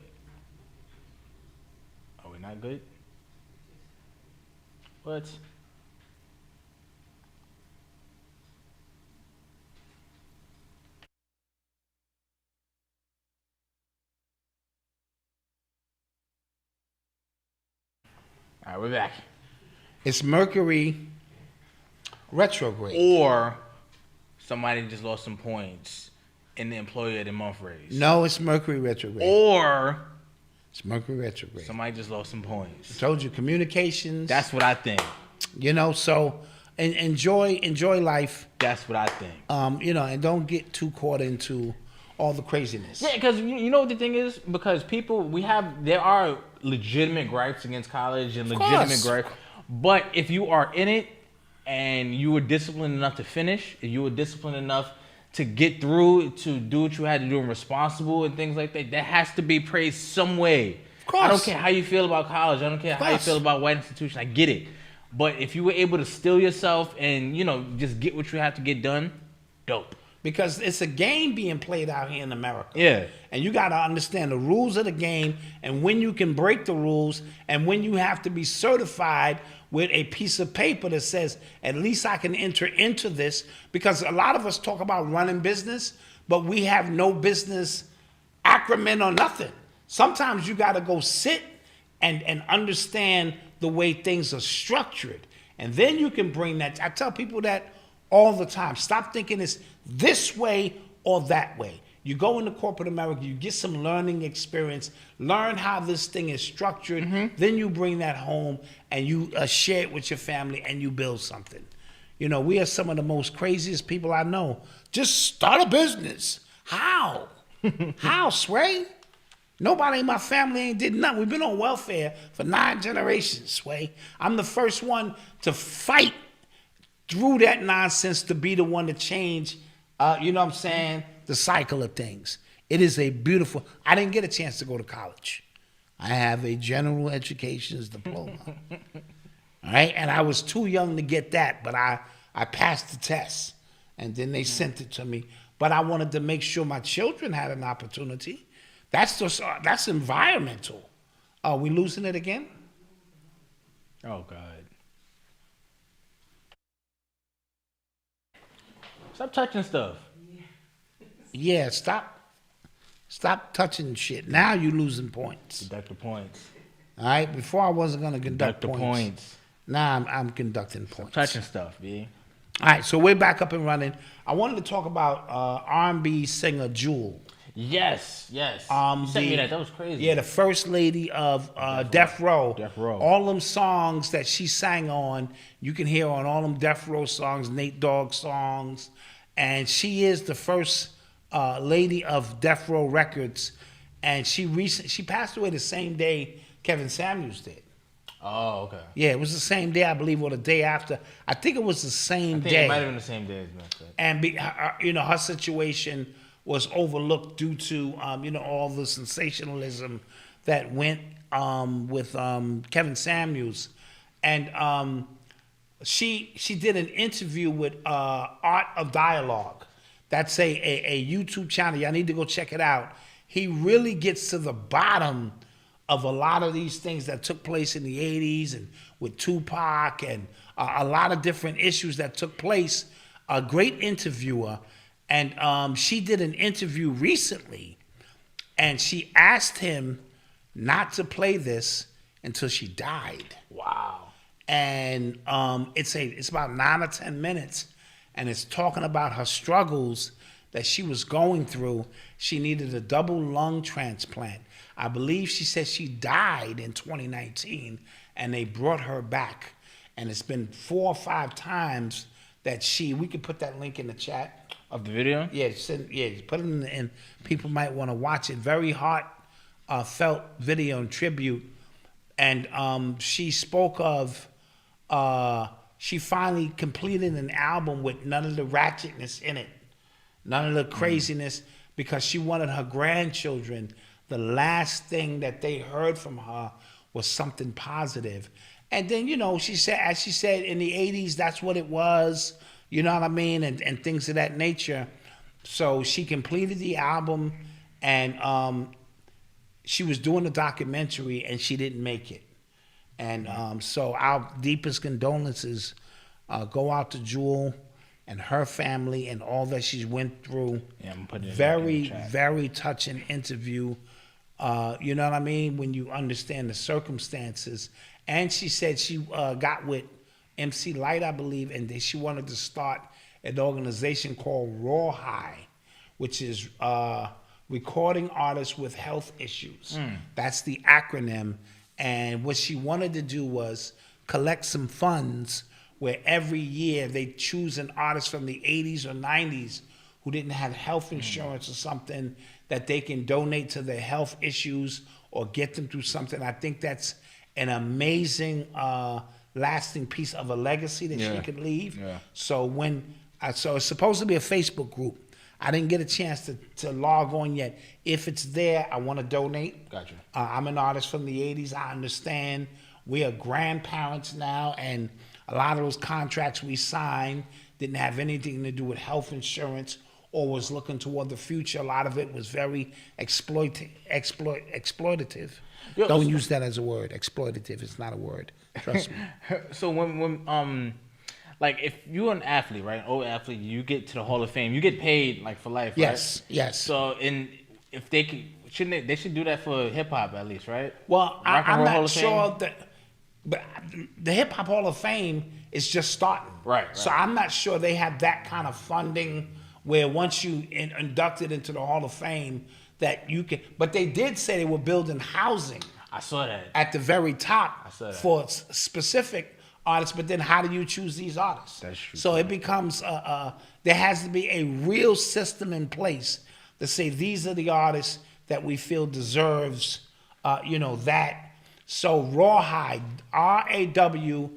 Are we not good? What? All right, we're back. It's Mercury retrograde. Or somebody just lost some points in the employee of the month raise. No, it's Mercury retrograde. Or it's Mercury retrograde. Somebody just lost some points. I told you, communications. That's what I think. So enjoy life. That's what I think. And don't get too caught into all the craziness. Yeah, because you know what the thing is? Because there are legitimate gripes against college and legitimate gripes. But if you are in it and you were disciplined enough to finish, and you were disciplined enough to get through, to do what you had to do and responsible and things like that, that has to be praised some way. Of course. I don't care how you feel about college. I don't care how you feel about white institutions. I get it. But if you were able to still yourself and, just get what you have to get done, dope. Because it's a game being played out here in America. Yeah. And you got to understand the rules of the game and when you can break the rules and when you have to be certified with a piece of paper that says, at least I can enter into this. Because a lot of us talk about running business, but we have no business acumen or nothing. Sometimes you got to go sit and understand the way things are structured. And then you can bring that. I tell people that all the time. Stop thinking it's this way or that way. You go into corporate America, you get some learning experience, learn how this thing is structured, then you bring that home and you share it with your family and you build something. We are some of the most craziest people I know. Just start a business. How? How, Sway? Nobody in my family ain't did nothing. We've been on welfare for 9 generations, Sway. I'm the first one to fight through that nonsense to be the one to change, the cycle of things. It is a beautiful, I didn't get a chance to go to college. I have a general education's diploma. All right, and I was too young to get that, but I passed the test, and then they sent it to me. But I wanted to make sure my children had an opportunity. That's environmental. Are we losing it again? Oh, God. Stop touching stuff. Yeah, stop touching shit. Now you losing points. Deduct the points. All right, before I wasn't going to conduct the points. Now I'm conducting points. Touching stuff, B. All right, so we're back up and running. I wanted to talk about R&B singer Jewel. Yes. You sent me that. That was crazy. Yeah, the first lady of Death Row. Death Row. All them songs that she sang on, you can hear on all them Death Row songs, Nate Dogg songs. And she is the first lady of Death Row Records. And she passed away the same day Kevin Samuels did. Oh, okay. Yeah, it was the same day, I believe, or the day after. I think it was the same day. It might have been the same day as Master. And her situation was overlooked due to all the sensationalism that went with Kevin Samuels, and she did an interview with Art of Dialogue. That's a YouTube channel. Y'all need to go check it out. He really gets to the bottom of a lot of these things that took place in the 80s and with Tupac and a lot of different issues that took place. A great interviewer. And she did an interview recently, and she asked him not to play this until she died. Wow. And it's about 9 or 10 minutes, and it's talking about her struggles that she was going through. She needed a double lung transplant. I believe she said she died in 2019, and they brought her back. And it's been 4 or 5 times that we could put that link in the chat. Of the video? Yeah, put it in, and people might want to watch it. Very heartfelt video and tribute. And she spoke of, she finally completed an album with none of the ratchetness in it, none of the craziness, because she wanted her grandchildren, the last thing that they heard from her was something positive. And then, she said, as she said, in the 80s, that's what it was. You know what I mean? And things of that nature. So she completed the album, and she was doing a documentary, and she didn't make it. And so our deepest condolences go out to Jewel and her family and all that she's went through. Yeah, I'm putting it very, in the chat. very touching interview. You know what I mean? When you understand the circumstances. And she said she got with MC Light, I believe, and she wanted to start an organization called Rawhigh, which is recording artists with health issues. That's the acronym. And what she wanted to do was collect some funds where every year they choose an artist from the 80s or 90s who didn't have health insurance or something that they can donate to their health issues or get them through something. I think that's an amazing, lasting piece of a legacy that she could leave. Yeah. So so it's supposed to be a Facebook group. I didn't get a chance to log on yet. If it's there, I want to donate. Gotcha. I'm an artist from the 80s. I understand. We are grandparents now, and a lot of those contracts we signed didn't have anything to do with health insurance or was looking toward the future. A lot of it was very exploitative. Don't use that as a word. Exploitative is not a word. Trust me. So when like if you're an athlete, right, old athlete, you get to the Hall of Fame, you get paid like for life, yes, right? Yes. So if they could, they should do that for hip hop at least, right? Well, I'm not sure but the Hip Hop Hall of Fame is just starting. Right. So I'm not sure they have that kind of funding where once you inducted into the Hall of Fame that you can. But they did say they were building housing. I saw that at the very top. I saw that. For specific artists. But then how do you choose these artists? That's true. So it becomes there has to be a real system in place to say these are the artists that we feel deserves that. So Rawhide, RAWHI,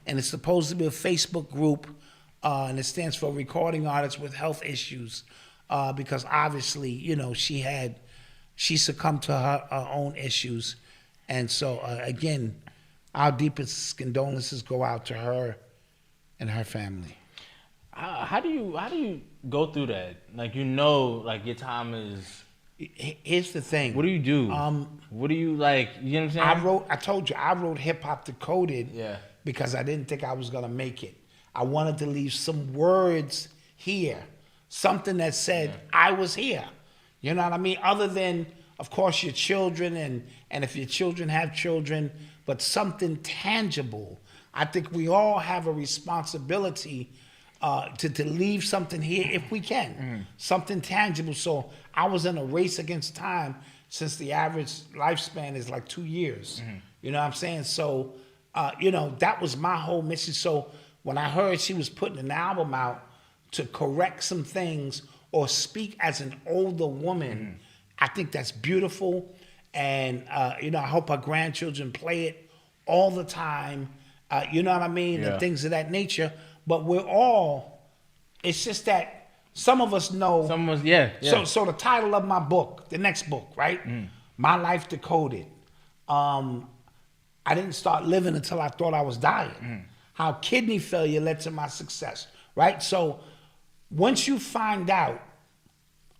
and it's supposed to be a Facebook group, and it stands for Recording Artists with Health Issues, because obviously, she succumbed to her own issues. And so, again, our deepest condolences go out to her and her family. How do you go through that? Like, like your time is... Here's the thing. What do you do? What do you like? You know what I'm saying? I told you, I wrote Hip Hop Decoded because I didn't think I was going to make it. I wanted to leave some words here, something that said I was here. You know what I mean? Other than, of course, your children and if your children have children, but something tangible. I think we all have a responsibility to leave something here if we can, something tangible. So I was in a race against time since the average lifespan is like 2 years. You know what I'm saying? So, that was my whole mission. So when I heard she was putting an album out to correct some things or speak as an older woman, I think that's beautiful. And, I hope her grandchildren play it all the time, you know what I mean? And things of that nature. But we're all, it's just that some of us know. Some of us, So the title of my book, the next book, right? My Life Decoded. I didn't start living until I thought I was dying. How kidney failure led to my success, right? So once you find out,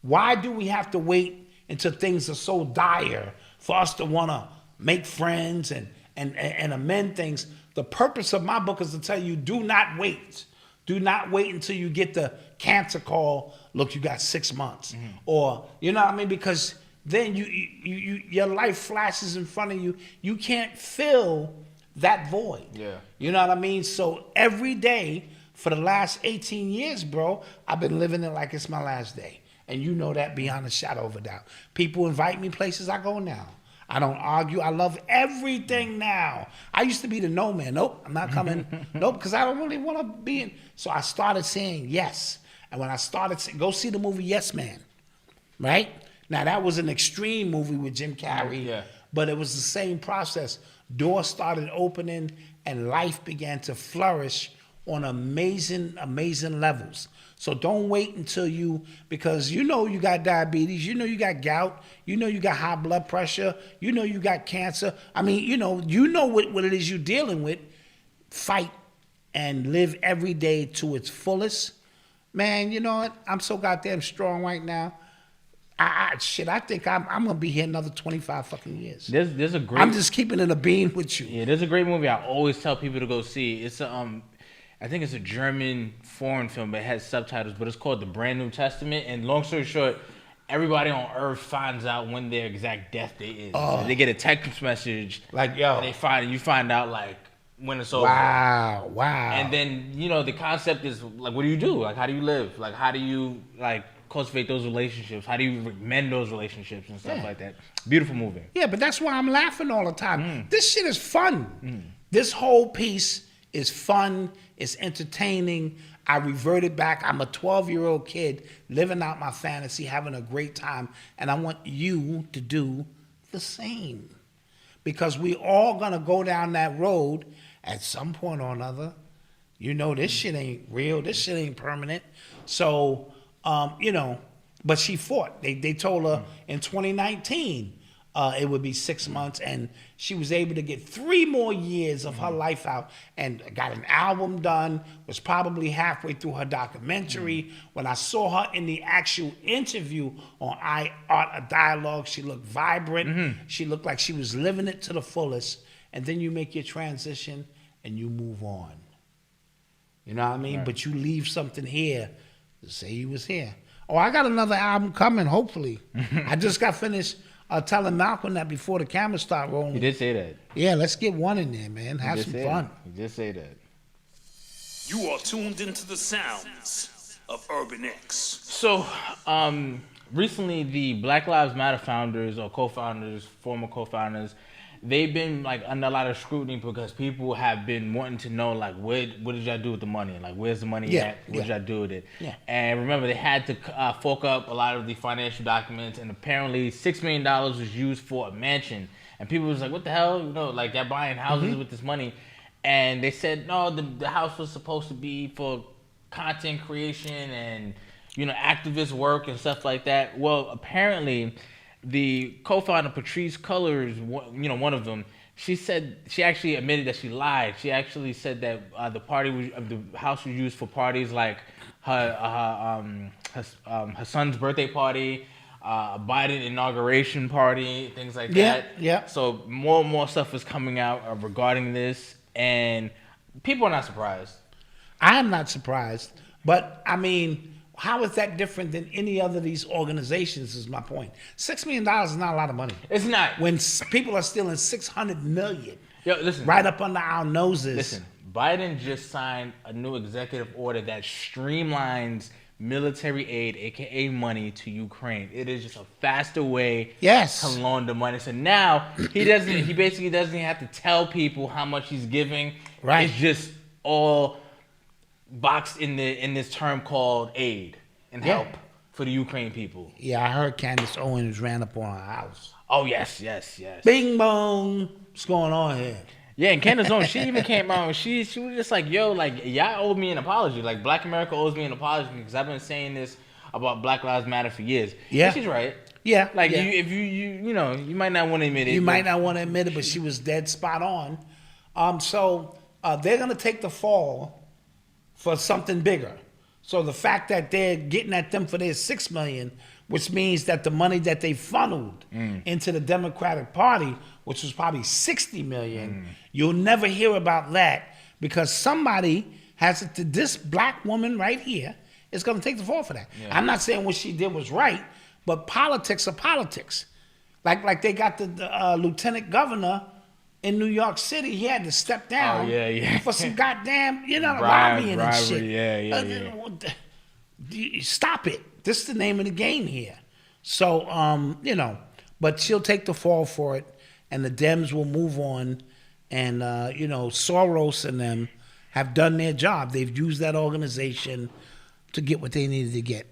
why do we have to wait until things are so dire for us to want to make friends and amend things? The purpose of my book is to tell you, do not wait. Do not wait until you get the cancer call, look, you got 6 months. Or, you know what I mean? Because then your life flashes in front of you. You can't fill that void. You know what I mean? So every day for the last 18 years, bro, I've been living it like it's my last day. And you know that beyond a shadow of a doubt. People invite me places, I go now. I don't argue. I love everything now. I used to be the no man. Nope, I'm not coming. Nope, because I don't really want to be in. So I started saying yes. And when I started saying, go see the movie Yes Man, right? Now, that was an extreme movie with Jim Carrey, but it was the same process. Doors started opening and life began to flourish on amazing, amazing levels. So don't wait until because you got diabetes, you got gout, you got high blood pressure, you got cancer. I mean, you know what it is you're dealing with. Fight and live every day to its fullest. Man, you know what? I'm so goddamn strong right now. I think I'm gonna be here another 25 fucking years. There's a great. I'm just keeping it a beam with you. Yeah, there's a great movie I always tell people to go see. It's I think it's a German foreign film, but it has subtitles. But it's called The Brand New Testament. And long story short, everybody on Earth finds out when their exact death date is. And they get a text message, like yo, and you find out like when it's over. Wow. And then the concept is like, what do you do? Like, how do you live? Like, how do you cultivate those relationships? How do you mend those relationships and stuff like that? Beautiful movie. Yeah, but that's why I'm laughing all the time. This shit is fun. This whole piece It's fun. It's entertaining. I reverted back. I'm a 12-year-old kid living out my fantasy, having a great time, and I want you to do the same. Because we all gonna go down that road at some point or another. You know, this shit ain't real. This shit ain't permanent. So, but she fought. They told her in 2019 it would be 6 months, and she was able to get 3 more years of her life out and got an album done, was probably halfway through her documentary. When I saw her in the actual interview on Art of Dialogue, she looked vibrant. She looked like she was living it to the fullest. And then you make your transition and you move on. You know what I mean? Right. But you leave something here to say you was here. Oh, I got another album coming, hopefully. I just got finished telling Malcolm that before the camera start rolling. You did say that. Yeah, let's get one in there, man. Have some fun. You just say that. You are tuned into the sounds of Urban X. So, recently the Black Lives Matter founders or co-founders, former co-founders, they've been like under a lot of scrutiny because people have been wanting to know like what did y'all do with the money? Like where's the money at? What did y'all do with it? Yeah. And remember they had to fork up a lot of the financial documents, and apparently $6 million was used for a mansion. And people was like, what the hell? You know, like they're buying houses with this money. And they said, no, the house was supposed to be for content creation and, you know, activist work and stuff like that. Well, apparently the co-founder Patrice Cullors, you know, one of them, she actually admitted that she lied. She actually said that the house was used for parties like her son's birthday party, a Biden inauguration party, things like that. Yeah. So more and more stuff is coming out regarding this, and people are not surprised. I am not surprised, but I mean, how is that different than any other of these organizations is my point. $6 million is not a lot of money. It's not. When people are stealing $600 million Yo, listen. right up under our noses. Listen, Biden just signed a new executive order that streamlines military aid, aka money, to Ukraine. It is just a faster way to loan the money. So now he basically doesn't have to tell people how much he's giving. Right. It's just all boxed in this term called aid and help for the Ukraine people. Yeah, I heard Candace Owens ran up on her house. Oh yes. Bing bong. What's going on here? Yeah, and Candace Owens, she even came out and she was just like, yo, like, y'all owe me an apology. Like, Black America owes me an apology because I've been saying this about Black Lives Matter for years. Yeah. And she's right. Yeah. Like, yeah. you know, you might not want to admit it. You might not want to admit it, but she was dead spot on. So they're going to take the fall for something bigger. So the fact that they're getting at them for their $6 million, which means that the money that they funneled into the Democratic Party, which was probably $60 million, you'll never hear about that because somebody has to, this black woman right here is going to take the fall for that. Yeah. I'm not saying what she did was right, but politics are politics. Like they got the lieutenant governor in New York City, he had to step down for some goddamn, lobbying and shit. Yeah. Stop it. This is the name of the game here. So, but she'll take the fall for it, and the Dems will move on. And, Soros and them have done their job. They've used that organization to get what they needed to get.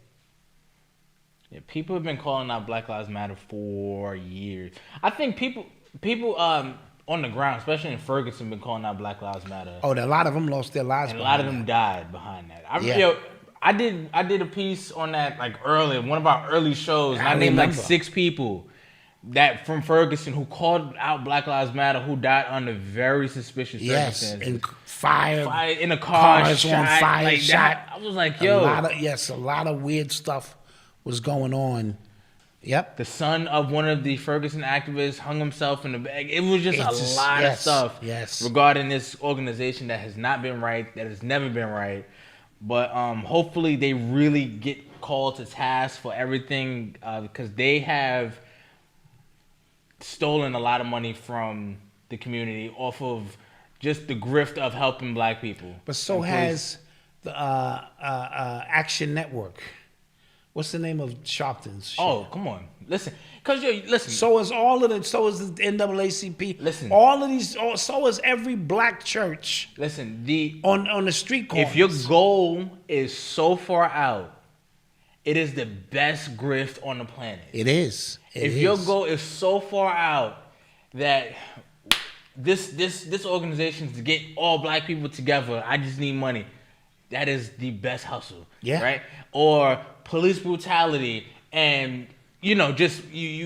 Yeah, people have been calling out Black Lives Matter for years. I think people on the ground, especially in Ferguson, been calling out Black Lives Matter. Oh, a lot of them lost their lives. And a lot of them died behind that. I did a piece on that like early, one of our early shows. And I named like 6 people that from Ferguson who called out Black Lives Matter who died under very suspicious circumstances. Yes, and fire in a car, cars shot, on fire, like shot. I was like, yo, a lot of weird stuff was going on. Yep. The son of one of the Ferguson activists hung himself in the bag. It was just a lot of stuff regarding this organization that has not been right, that has never been right. But hopefully they really get called to task for everything because they have stolen a lot of money from the community off of just the grift of helping black people. But so has the Action Network. What's the name of Sharpton's shit? Oh, come on. Listen. Because, listen. So is so is the NAACP. Listen. All of these, so is every black church. Listen, on the street corners. if your goal is so far out, it is the best grift on the planet. It is. If your goal is so far out that this organization is to get all black people together, I just need money. That is the best hustle. Yeah. Right? Or police brutality and just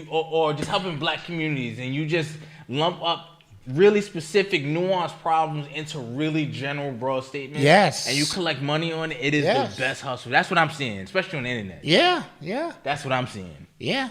or just helping black communities, and you just lump up really specific nuanced problems into really general broad statements. Yes. And you collect money on it, it is the best hustle. That's what I'm seeing, especially on the internet. Yeah. That's what I'm seeing. Yeah.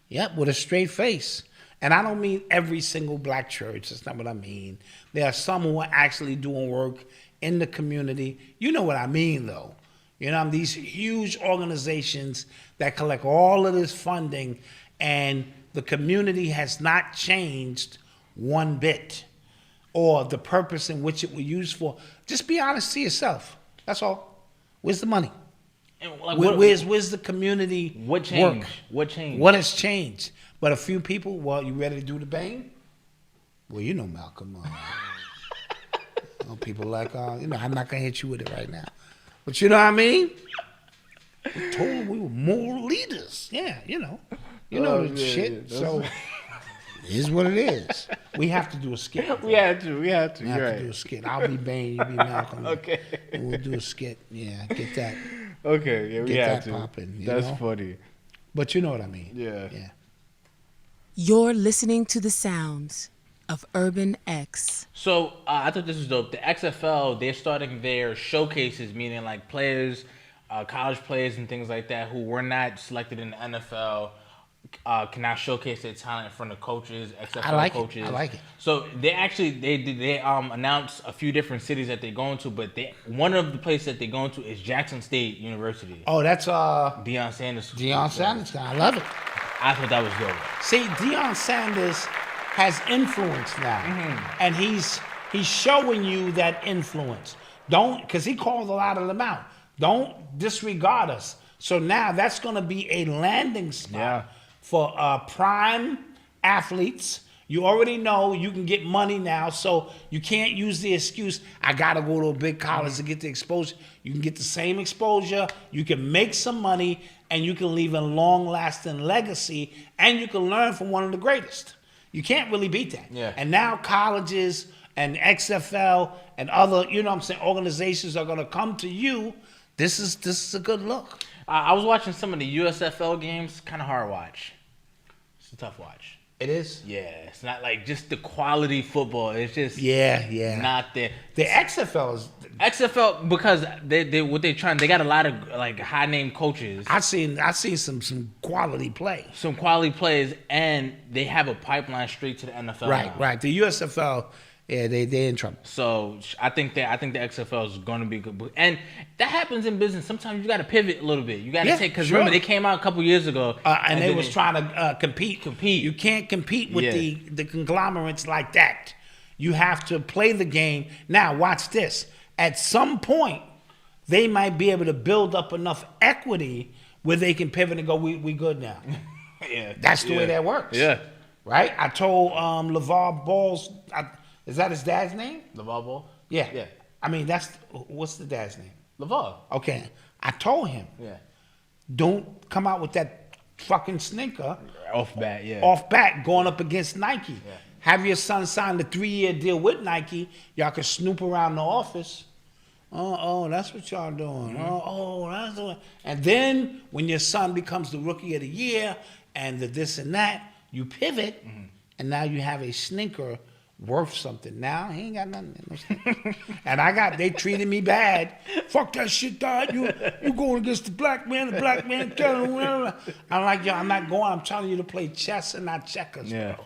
Yep, with a straight face. And I don't mean every single black church. That's not what I mean. There are some who are actually doing work in the community. You know what I mean, though. These huge organizations that collect all of this funding, and the community has not changed one bit, or the purpose in which it was used for. Just be honest to yourself. That's all. Where's the money? And like, where's the community What changed? work? What changed? What has changed? But a few people, well, you ready to do the bang? Well, Malcolm. People like, I'm not going to hit you with it right now. But you know what I mean? We told them we were moral leaders. Yeah, the shit. So it is what it is. We have to do a skit. We have to. We have to do a skit. I'll be Bane, you be Malcolm. Okay. And we'll do a skit. Yeah, get that. Okay, yeah, we Get have that to. popping, you That's know? funny. But you know what I mean. Yeah. You're listening to the sounds of Urban X. So I thought this was dope. The XFL, they're starting their showcases, meaning like players, college players and things like that who were not selected in the NFL can now showcase their talent in front of coaches, XFL coaches. I like it. So they announced a few different cities that they're going to, but one of the places that they're going to is Jackson State University. Oh, that's Deion Sanders. Deion Sanders. I love it. I thought that was dope. See, Deion Sanders has influence now, and he's showing you that influence. Because he called a lot of them out. Don't disregard us. So now that's going to be a landing spot for prime athletes. You already know you can get money now, so you can't use the excuse, I got to go to a big college to get the exposure. You can get the same exposure, you can make some money, and you can leave a long-lasting legacy, and you can learn from one of the greatest. You can't really beat that. Yeah. And now colleges and XFL and other, organizations are going to come to you. This is a good look. I was watching some of the USFL games. Kind of hard watch. It's a tough watch. It is? Yeah, it's not like just the quality football. It's just not there. The XFL is... XFL, because they got a lot of like high name coaches. I seen some quality play. Some quality players, and they have a pipeline straight to the NFL. Right. The USFL, they're in trouble. So I think the XFL is going to be good, and that happens in business. Sometimes you got to pivot a little bit. You got to take, because remember they came out a couple years ago, and they was trying to compete. You can't compete with the conglomerates like that. You have to play the game. Now watch this. At some point, they might be able to build up enough equity where they can pivot and go, we good now. That's the way that works. Yeah. Right? I told LeVar Ball's, is that his dad's name? LeVar Ball? Yeah. I mean, what's the dad's name? LeVar. Okay. I told him, don't come out with that fucking sneaker. Off bat, going up against Nike. Yeah. Have your son sign the 3-year deal with Nike. Y'all can snoop around the office. Oh, that's what y'all doing. Oh, that's the way. And then when your son becomes the rookie of the year and the this and that, you pivot, and now you have a sneaker worth something. Now he ain't got nothing. And they treated me bad. Fuck that shit, dog. You going against the black man telling him. I'm like, yo, I'm not going. I'm telling you to play chess and not checkers, bro.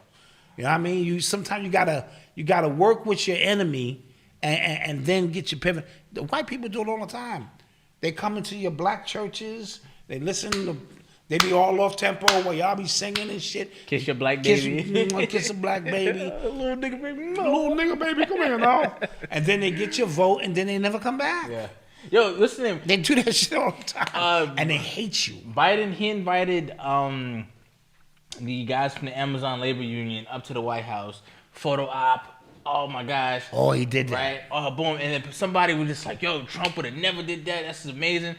You know what I mean? Sometimes you gotta work with your enemy and then get your pivot. The white people do it all the time. They come into your black churches, they listen to, they be all off tempo while y'all be singing and shit. Kiss your black baby. Kiss a black baby. Little nigga baby. Little nigga baby, come here now. And then they get your vote and then they never come back. Yeah. Yo, listen. They do that shit all the time, and they hate you. Biden, he invited the guys from the Amazon labor union up to the White House, photo op. Oh my gosh. Oh, he did that. Right? Oh, boom. And then somebody was just like, yo, Trump would have never did that. That's amazing.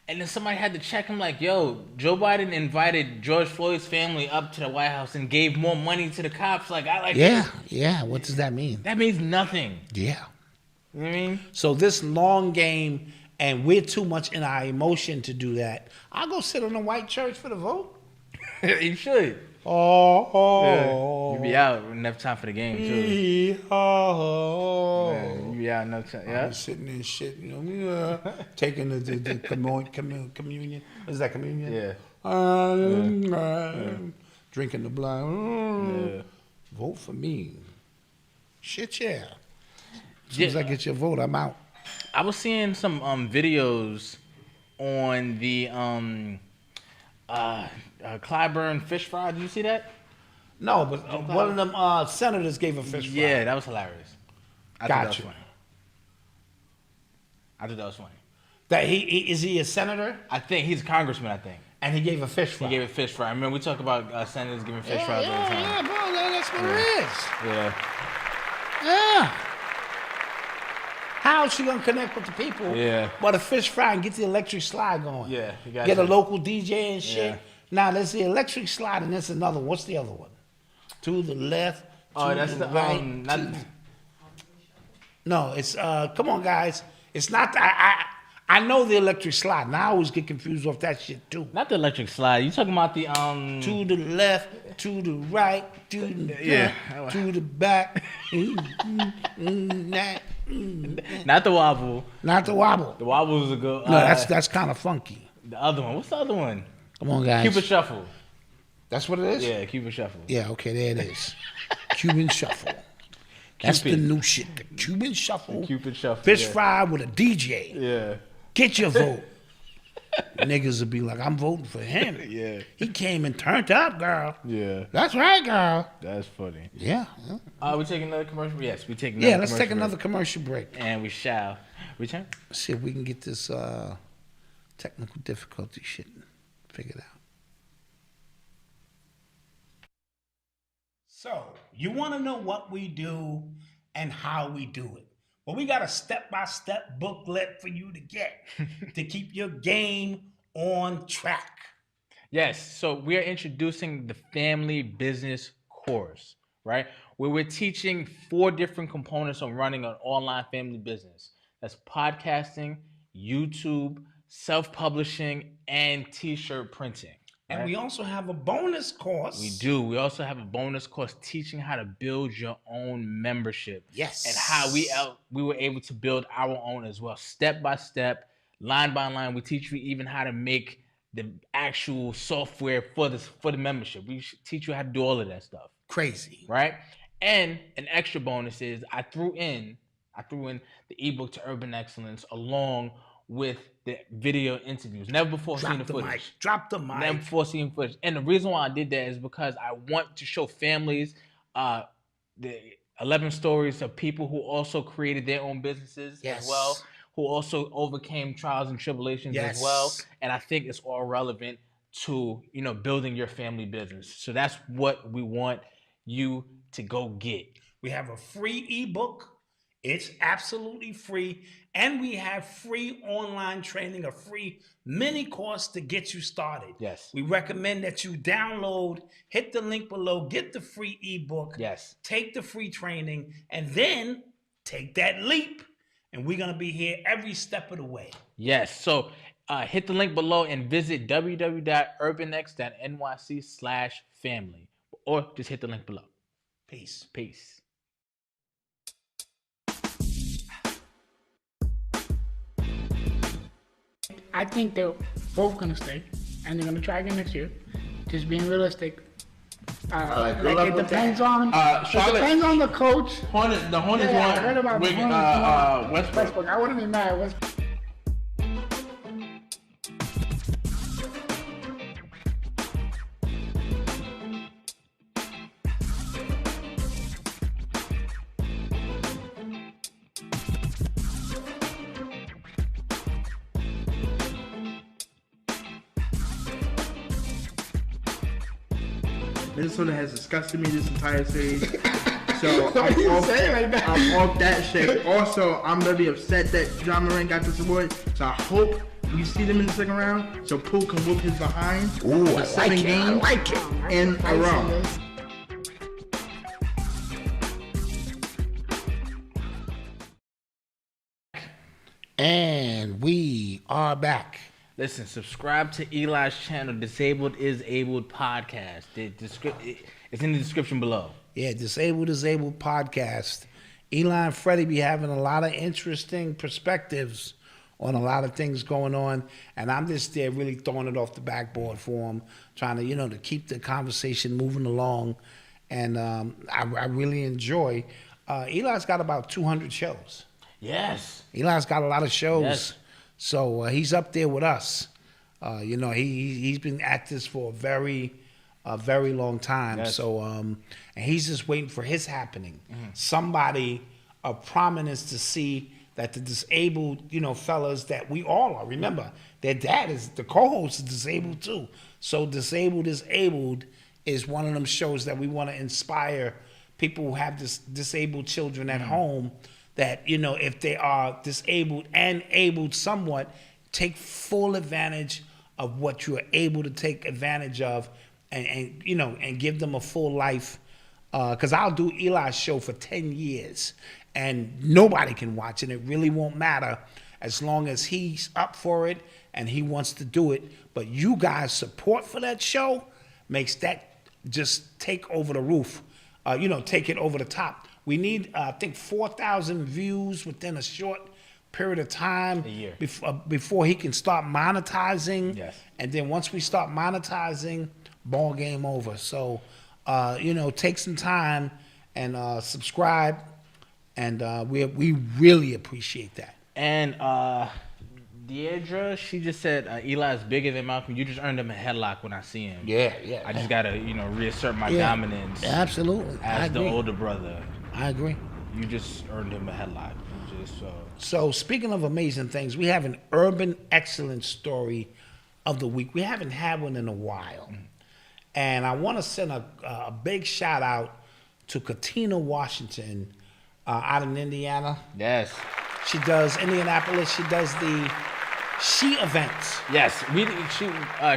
And then somebody had to check him like, yo, Joe Biden invited George Floyd's family up to the White House and gave more money to the cops. Like, I like Yeah. What does that mean? That means nothing. Yeah. You know what I mean? So this long game, and we're too much in our emotion to do that. I'll go sit in a white church for the vote. You should. Oh. You be out enough time for the game, too. You be out enough time. Yeah. I'm sitting there shit, you know, taking the communion. Is that communion? Yeah. Drinking the blood. Vote for me. Shit, yeah. As soon as I get your vote, I'm out. I was seeing some videos on the Clyburn fish fry. Did you see that? No, but one of them senators gave a fish fry. Yeah, that was hilarious. I thought that was Gotcha. funny. I thought that was funny. That is he a senator? I think he's a congressman, I think. And he gave a fish fry. He gave a fish fry. I remember we talk about senators giving fish fries all the time. Yeah, bro, that's what it is. Yeah. Yeah. How is she gonna connect with the people? Yeah. But a fish fry and get the electric slide going. Yeah, you got Get a to. local DJ and shit. Yeah. Now there's the electric slide and there's another. What's the other one? To the left. Oh, that's the the right. No, it's come on guys. It's not. I know the electric slide. Now I always get confused off that shit too. not the electric slide. You talking about the To the left, to the right, to the front, to the back. not the wobble. Not the wobble. The wobble was a good. No, that's kind of funky. the other one. What's the other one? Come on, guys. Cupid shuffle. That's what it is? Yeah, Cupid shuffle. Yeah, okay, there it is. Cuban shuffle. That's the Cupid. new shit. The Cuban shuffle. Cupid shuffle. Fish yeah. fry with a DJ. Yeah. Get your vote. Niggas will be like, I'm voting for him. Yeah. He came and turned up, girl. Yeah. That's right, girl. That's funny. Yeah. We taking another commercial? Yes, we taking another Yeah, let's take commercial another break. commercial break. And we shall return. Let's see if we can get this technical difficulty shit figured out. So, you want to know what we do and how we do it. Well, we got a step-by-step booklet for you to get to keep your game on track. Yes, so we are introducing the family business course, right? Where we're teaching 4 different components on running an online family business. That's podcasting, YouTube, self-publishing, and t-shirt printing. And right? we also have a bonus course. We do. We also have a bonus course teaching how to build your own membership. Yes. And how we were able to build our own as well. Step by step, line by line. We teach you even how to make the actual software for the membership. We teach you how to do all of that stuff. Crazy. Right? And an extra bonus is I threw in the ebook to Urban Excellence along with the video interviews. Never before seen the footage. Drop the mic. Never before seen footage. And the reason why I did that is because I want to show families the 11 stories of people who also created their own businesses as well, who also overcame trials and tribulations as well. And I think it's all relevant to, building your family business. So that's what we want you to go get. We have a free ebook. It's absolutely free. And we have free online training, a free mini course to get you started. Yes. We recommend that you download, hit the link below, get the free ebook, Yes. take the free training, and then take that leap. And we're going to be here every step of the way. Yes. So hit the link below and visit www.urbanx.nyc/family, or just hit the link below. Peace. Peace. I think they're both gonna stay, and they're gonna try again next year. Just being realistic. It depends on. It depends on the coach. The Hornets Yeah, I heard about the Hornets. Westbrook. I wouldn't be mad. Westbrook. Minnesota has disgusted me this entire series. So I'm off that shit. Also, I'm really upset that John Moran got this award. So I hope we see them in the second round. So Poole can whoop his behind for 7 games in a row. And we are back. Listen, subscribe to Eli's channel, Disabled is Abled Podcast. It's in the description below. Yeah, Disabled Podcast. Eli and Freddie be having a lot of interesting perspectives on a lot of things going on, and I'm just there really throwing it off the backboard for them, trying to, to keep the conversation moving along, and I really enjoy. Eli's got about 200 shows. Yes. Eli's got a lot of shows. Yes. So he's up there with us. He's been at this for a very long time. Yes. So and he's just waiting for his happening. Mm-hmm. Somebody of prominence to see that the disabled, fellas that we all are. Remember, their dad is the co-host is disabled too. So Disabled is Abled is one of them shows that we want to inspire people who have disabled children at home. That, if they are disabled and abled somewhat, take full advantage of what you are able to take advantage of and give them a full life. Because I'll do Eli's show for 10 years and nobody can watch it. It really won't matter as long as he's up for it and he wants to do it. But you guys' support for that show makes that just take over the roof, take it over the top. We need, I think, 4,000 views within a short period of time a year. Before he can start monetizing. Yes. And then once we start monetizing, ball game over. So, take some time and subscribe, and we really appreciate that. And Deidre, she just said Eli's bigger than Malcolm. You just earned him a headlock when I see him. Yeah. I just gotta, reassert my dominance. Absolutely. As the older brother. I agree. You just earned him a headlock. So speaking of amazing things, we have an urban excellence story of the week. We haven't had one in a while. And I want to send a big shout out to Katina Washington out in Indiana. Yes. She does Indianapolis. She does the She events. Yes,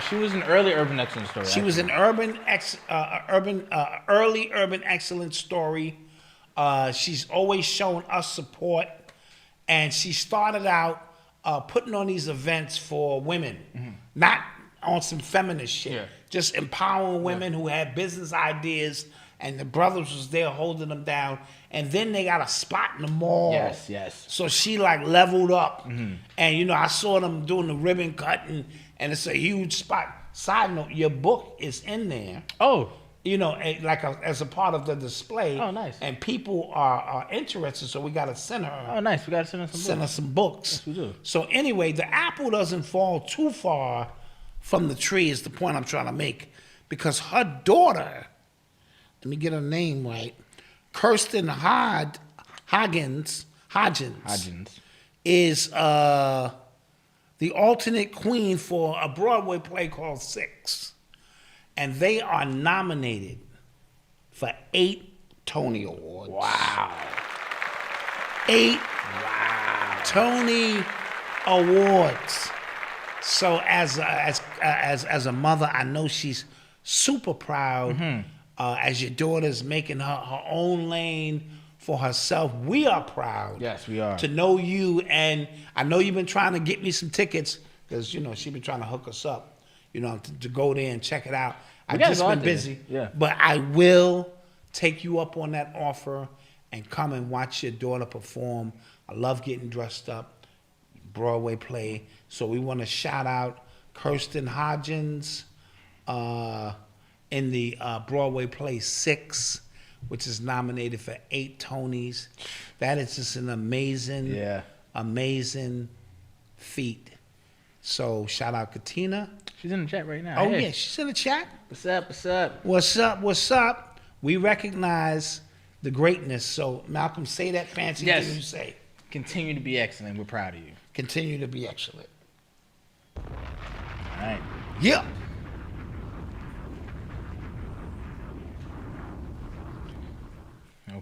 she was an early urban excellence story. She was an early urban excellence story. She's always shown us support, and she started out putting on these events for women, not on some feminist shit, just empowering women who had business ideas, and the brothers was there holding them down. And then they got a spot in the mall. Yes. So she like leveled up, and I saw them doing the ribbon cutting, and it's a huge spot. Side note, your book is in there. Oh. As a part of the display. Oh, nice. And people are interested, so we got to send her. Oh, nice. We got to send her some books. Send her some books. Yes, we do. So anyway, the apple doesn't fall too far from the tree is the point I'm trying to make. Because her daughter, let me get her name right, Kirsten Hodgins is the alternate queen for a Broadway play called Six. And they are nominated for 8 Tony Awards. Wow. 8 Tony Awards. So as a mother, I know she's super proud. As your daughter's making her own lane for herself, we are proud. Yes, we are. To know you, and I know you've been trying to get me some tickets because she's been trying to hook us up. To go there and check it out. I've just been busy. Yeah. But I will take you up on that offer and come and watch your daughter perform. I love getting dressed up, Broadway play. So we want to shout out Kirsten Hodgins in the Broadway play Six, which is nominated for 8 Tonys. That is just an amazing feat. So shout out Katina. She's in the chat right now. Oh, yeah, she's in the chat. What's up? We recognize the greatness. So, Malcolm, say that fancy thing you say. Continue to be excellent. We're proud of you. Continue to be excellent. All right. Yeah.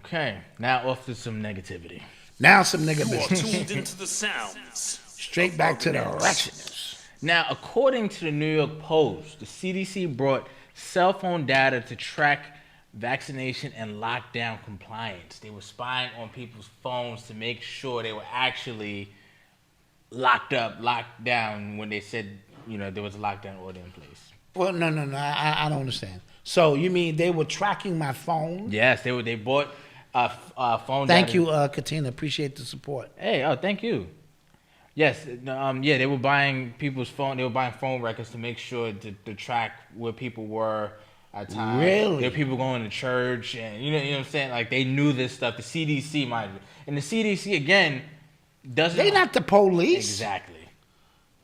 Okay, now off to some negativity. Now some nigga You are business. tuned into the sounds. Straight back to the Urban X. wretchedness. Now, according to the New York Post, the CDC brought cell phone data to track vaccination and lockdown compliance. They were spying on people's phones to make sure they were actually locked down when they said, there was a lockdown order in place. Well, no. I don't understand. So you mean they were tracking my phone? Yes, they bought phone Thank data. you, Katina. Appreciate the support. Hey, thank you. Yes, they were buying people's phone. They were buying phone records to make sure to track where people were at times. Really? There were people going to church, and you know what I'm saying. Like they knew this stuff. The CDC, mind you, and the CDC again doesn't. They not the police. Exactly.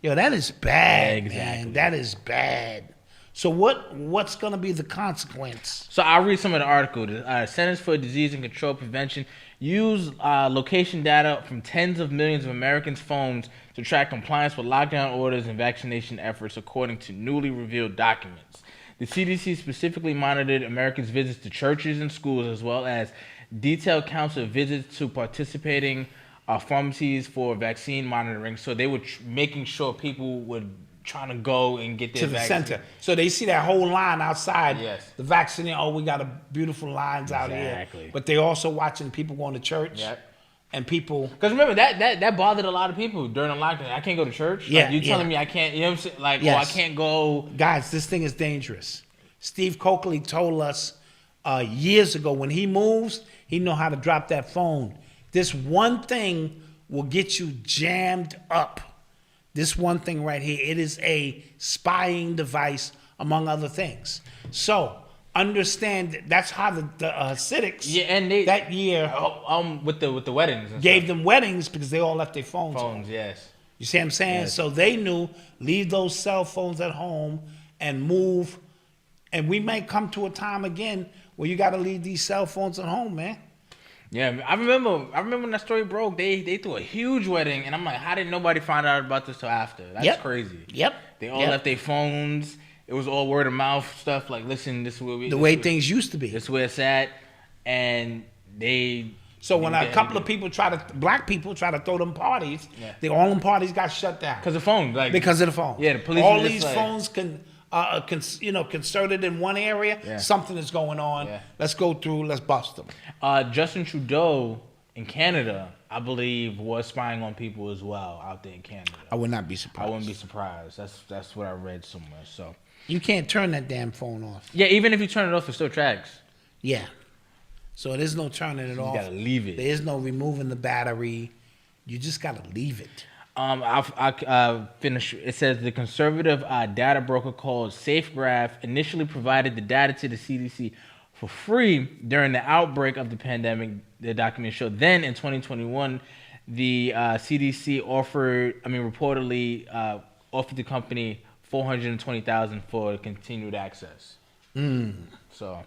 Yo, that is bad, Exactly. man. That is bad. So what's gonna be the consequence? So I'll read some of the article. The Centers for Disease and Control Prevention use location data from tens of millions of Americans' phones to track compliance with lockdown orders and vaccination efforts, according to newly revealed documents. The CDC specifically monitored Americans' visits to churches and schools, as well as detailed counts of visits to participating pharmacies for vaccine monitoring. So they were making sure people would trying to go and get their To the vaccine. center. So they see that whole line outside. Yes. The vaccine. Oh, we got a beautiful lines out Exactly. here. But they also watching people going to church. Yep. And people. Because remember, that bothered a lot of people during the lockdown. I can't go to church. Yeah, Like, you telling yeah. me I can't, you know what I'm saying? Like, I Yes. can't go. Guys, this thing is dangerous. Steve Coakley told us years ago, when he moves, he know how to drop that phone. This one thing will get you jammed up. This one thing right here, it is a spying device, among other things. So understand that's how the Hasidics And they that year with the weddings and gave stuff. them weddings because they all left their phones home. Phones, yes. You see what I'm saying? Yes. So they knew, leave those cell phones at home and move. And we may come to a time again where you got to leave these cell phones at home, man. Yeah, I remember when that story broke. They threw a huge wedding, and I'm like, how did nobody find out about this till after? That's Yep. crazy. Yep. They all Yep. left their phones. It was all word of mouth stuff. Like, listen, this is where we. The this way where- things used to be. This is where it's at, and they. So when a couple of people black people try to throw them parties, all them parties got shut down. Because of phone, like Because of the phone. Yeah, the police. All were just these like- phones concerted in one area. Yeah. Something is going on. Yeah. Let's go through. Let's bust them. Justin Trudeau in Canada, I believe, was spying on people as well out there in Canada. I would not be surprised. I wouldn't be surprised. That's what I read somewhere. So You can't turn that damn phone off. yeah, even if you turn it off, it still tracks. Yeah. So there's no turning it off. You gotta leave it. There is no removing the battery. You just gotta leave it. I'll finish. It says the conservative data broker called SafeGraph initially provided the data to the CDC for free during the outbreak of the pandemic, the document showed. Then in 2021, the CDC reportedly offered the company $420,000 for continued access. So.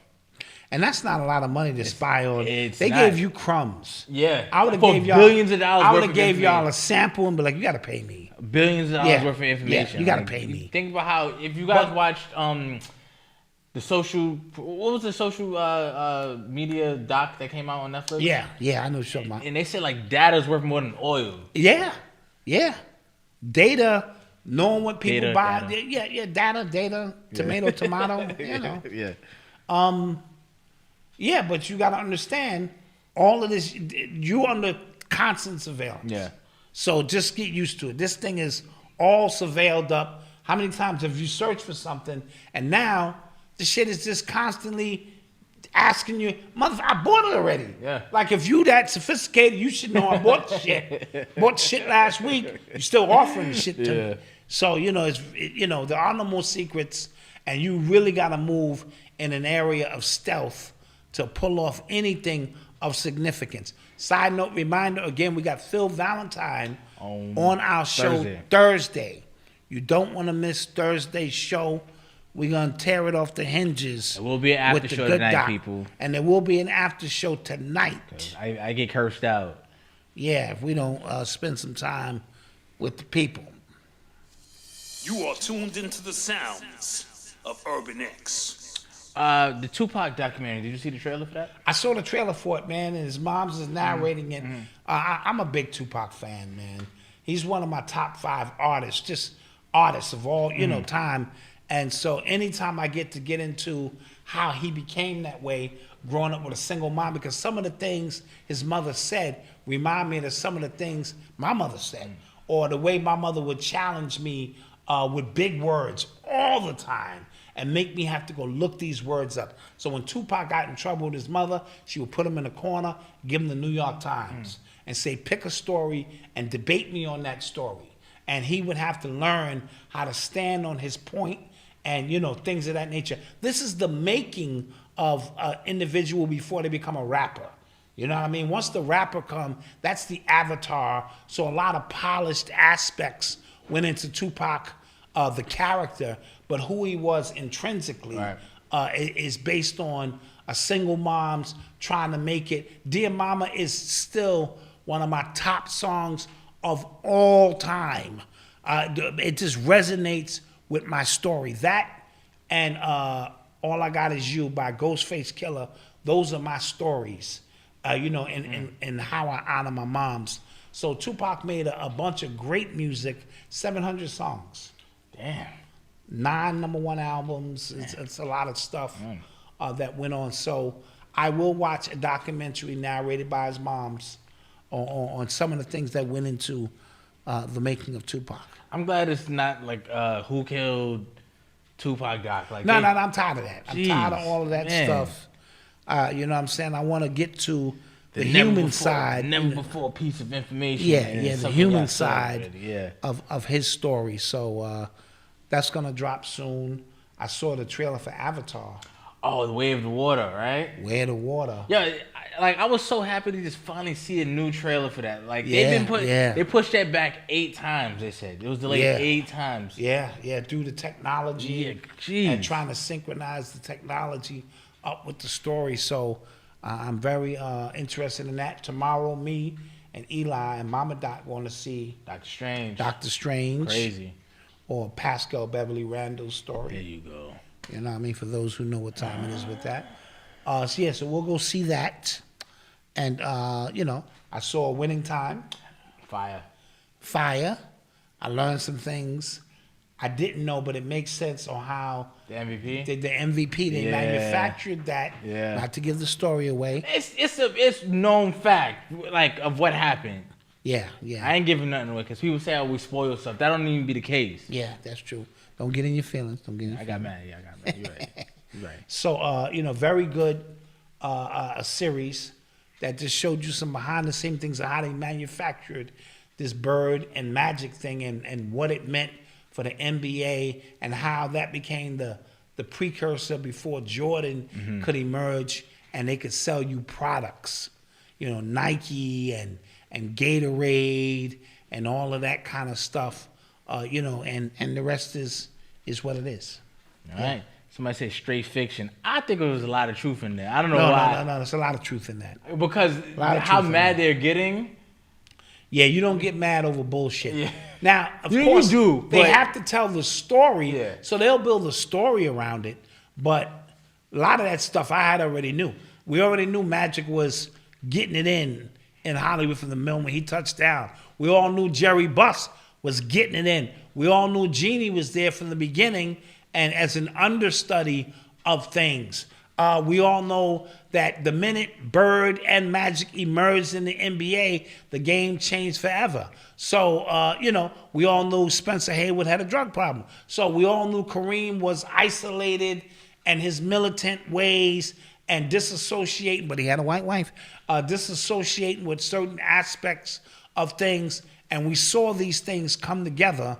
And that's not a lot of money to spy on. They not. gave you crumbs. Yeah. I would have For gave y'all billions of dollars I would worth have of gave y'all information. a sample and be like, you gotta pay me. Billions of dollars Yeah. worth of information. Yeah, you gotta Like, pay me. Think about how, if you guys watched the social, what was the social media doc that came out on Netflix? Yeah, I know what you're talking about. And they said like data's worth more than oil. Yeah. Data, knowing what people Data, buy. data. Data, tomato, you know. Yeah. Yeah, but you got to understand, all of this, you under constant surveillance. Yeah. So just get used to it. This thing is all surveilled up. How many times have you searched for something, and now the shit is just constantly asking you, mother, I bought it already. Yeah. Like if you that sophisticated, you should know I bought the shit. Bought the shit last week. You're still offering the shit to me. So, there are no more secrets, and you really got to move in an area of stealth to pull off anything of significance. Side note, reminder, again, we got Phil Valentine on our show Thursday. You don't want to miss Thursday's show. We're going to tear it off the hinges. There will be an after with the show good tonight, doc. people. And there will be an after show tonight. I get cursed out. Yeah, if we don't spend some time with the people. You are tuned into the sounds of Urban X. The Tupac documentary. Did you see the trailer for that? I saw the trailer for it, man, and his mom's is narrating it. I'm a big Tupac fan, man. He's one of my top 5 artists, just artists of all, time. And so anytime I get into how he became that way, growing up with a single mom, because some of the things his mother said remind me of some of the things my mother said, or the way my mother would challenge me with big words all the time and make me have to go look these words up. So when Tupac got in trouble with his mother, she would put him in a corner, give him the New York Times, and say, pick a story and debate me on that story. And he would have to learn how to stand on his point and, things of that nature. This is the making of an individual before they become a rapper. You know what I mean? Once the rapper come, that's the avatar. So a lot of polished aspects went into Tupac, the character, but who he was intrinsically is based on a single mom's trying to make it. Dear Mama is still one of my top songs of all time. It just resonates with my story. That and All I Got Is You by Ghostface Killer, those are my stories, and how I honor my moms. So Tupac made a bunch of great music, 700 songs. Damn. 9 #1 albums. It's a lot of stuff that went on. So I will watch a documentary narrated by his moms on some of the things that went into the making of Tupac. I'm glad it's not like Who Killed Tupac doc. No, I'm tired of that. I'm tired of all of that stuff. You know what I'm saying? I want to get to the human side. Never before piece of information. Yeah, the human side of his story. So that's going to drop soon. I saw the trailer for Avatar. Oh, The Way of the Water, right? Way of the Water. Yeah, I was so happy to just finally see a new trailer for that. Like they pushed that back 8 times. They said it was delayed 8 times. Yeah, due to technology and trying to synchronize the technology up with the story. So I'm very interested in that. Tomorrow, me and Eli and Mama Doc going to see Doctor Strange. Crazy. Or Pascal Beverly Randall's story. There you go. You know what I mean? For those who know what time it is with that. So we'll go see that. And, I saw Winning Time. Fire. I learned some things I didn't know, but it makes sense on how... The MVP? The MVP, they manufactured that. Yeah. Not to give the story away. It's known fact, like, of what happened. Yeah. I ain't giving nothing away because people say we spoil stuff. That don't even be the case. Yeah, that's true. Don't get in your feelings. I got mad. You're right. So, very good a series that just showed you some behind the scenes things of how they manufactured this bird and magic thing and what it meant for the NBA and how that became the precursor before Jordan could emerge and they could sell you products. Nike and Gatorade and all of that kind of stuff, and the rest is what it is. All right. Somebody said straight fiction. I think there was a lot of truth in there. I don't know why. No, there's a lot of truth in that. Because how mad they're getting. Yeah, you don't get mad over bullshit. Yeah. Now, of course, you do, they have to tell the story, so they'll build a story around it. But a lot of that stuff I already knew. We already knew Magic was getting it in Hollywood from the moment he touched down. We all knew Jerry Buss was getting it in. We all knew Jeannie was there from the beginning and as an understudy of things. We all know that the minute Bird and Magic emerged in the NBA, the game changed forever. So, we all knew Spencer Haywood had a drug problem. So we all knew Kareem was isolated and his militant ways and disassociating, but he had a white wife, disassociating with certain aspects of things. And we saw these things come together.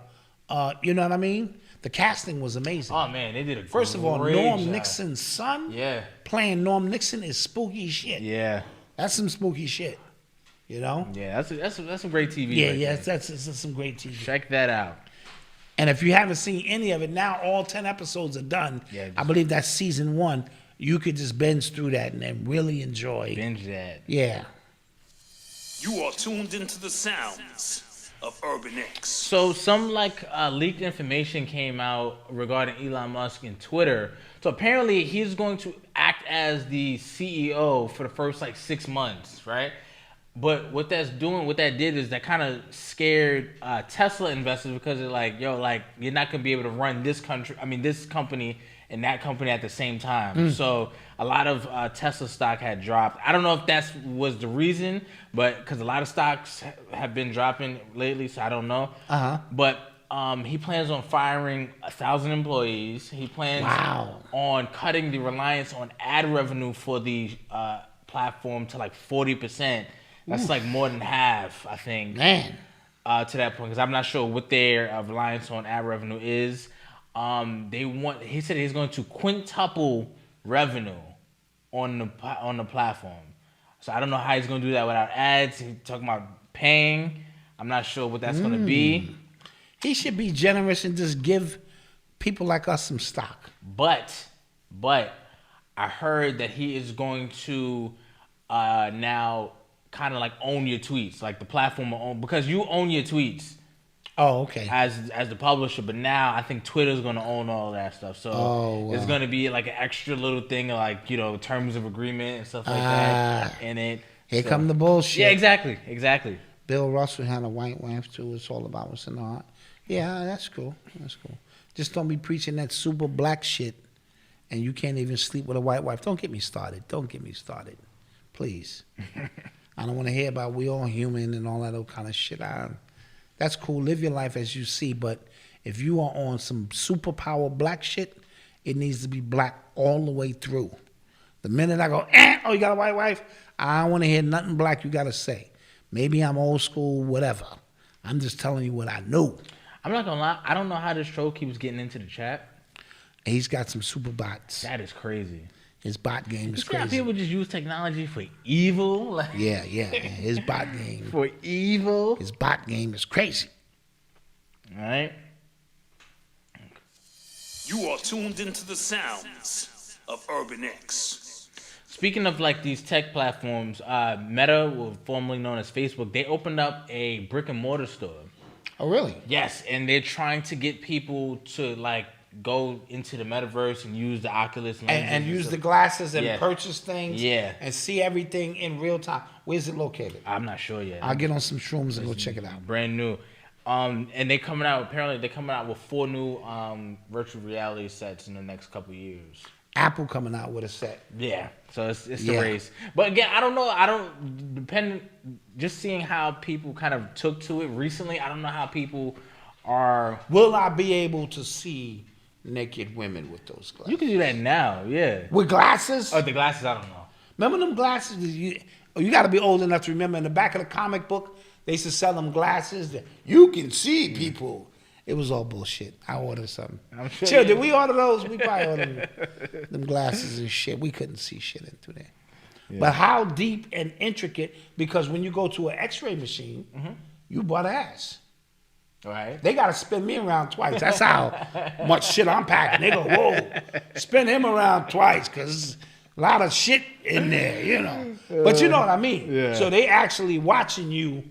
You know what I mean? The casting was amazing. Oh, man, they did a great First of all, Norm job. Nixon's son Yeah. playing Norm Nixon is spooky shit. Yeah. That's some spooky shit. You know? Yeah, that's some great TV. Yeah, that's some great TV. Check that out. And if you haven't seen any of it, now all 10 episodes are done. Yeah, I believe that's season 1. You could just binge through that and then really enjoy. Binge that. Yeah. You are tuned into the sounds of Urban X. So some leaked information came out regarding Elon Musk and Twitter. So apparently he's going to act as the CEO for the first 6 months, right? But what that did is that kind of scared Tesla investors because they're you're not gonna be able to run this company and that company at the same time. So a lot of Tesla stock had dropped. I don't know if that was the reason, but because a lot of stocks have been dropping lately, so I don't know. But he plans on firing 1,000 employees. He plans on cutting the reliance on ad revenue for the platform to 40%. That's more than half, I think. Man. To that point, because I'm not sure what their reliance on ad revenue is. He said he's going to quintuple revenue on the platform. So I don't know how he's going to do that without ads. He's talking about paying. I'm not sure what that's going to be. He should be generous and just give people like us some stock. But I heard that he is going to now kind of own your tweets, the platform will own, because you own your tweets. Oh, okay. As the publisher, but now I think Twitter's going to own all that stuff. So it's going to be an extra little thing of terms of agreement and stuff like that in it. Here come the bullshit. Yeah, exactly. Bill Russell had a white wife too. It's all about what's in the heart. Yeah, that's cool. Just don't be preaching that super black shit and you can't even sleep with a white wife. Don't get me started. Please. I don't want to hear about we all human and all that old kind of shit. That's cool. Live your life as you see. But if you are on some superpower black shit, it needs to be black all the way through. The minute I go, oh, you got a white wife? I don't want to hear nothing black you got to say. Maybe I'm old school, whatever. I'm just telling you what I know. I'm not going to lie. I don't know how this troll keeps getting into the chat. He's got some super bots. That is crazy. His bot game is crazy. How people just use technology for evil? Yeah. His bot game. For evil? His bot game is crazy. All right. You are tuned into the sounds of Urban X. Speaking of these tech platforms, Meta, formerly known as Facebook, they opened up a brick and mortar store. Oh, really? Yes, and they're trying to get people to go into the metaverse and use the Oculus and use the glasses and purchase things. Yeah. And see everything in real time. Where's it located? I'm not sure yet. I'll get on some shrooms and go check it out. Brand new. And they're coming out with 4 new virtual reality sets in the next couple of years. Apple coming out with a set. Yeah. So it's the race. But again, I don't know. Just seeing how people kind of took to it recently, I don't know how people are. Will I be able to see naked women with those glasses? You can do that now, yeah. With glasses? Oh, the glasses, I don't know. Remember them glasses? You got to be old enough to remember. In the back of the comic book, they used to sell them glasses that you can see people. It was all bullshit. I ordered something. I'm sure. Chill, did we order those? We probably ordered them glasses and shit. We couldn't see shit into there. Yeah. But how deep and intricate? Because when you go to an X-ray machine, you butt ass. Right. They got to spin me around twice. That's how much shit I'm packing. They go, whoa, spin him around twice because a lot of shit in there, But you know what I mean. Yeah. So they actually watching you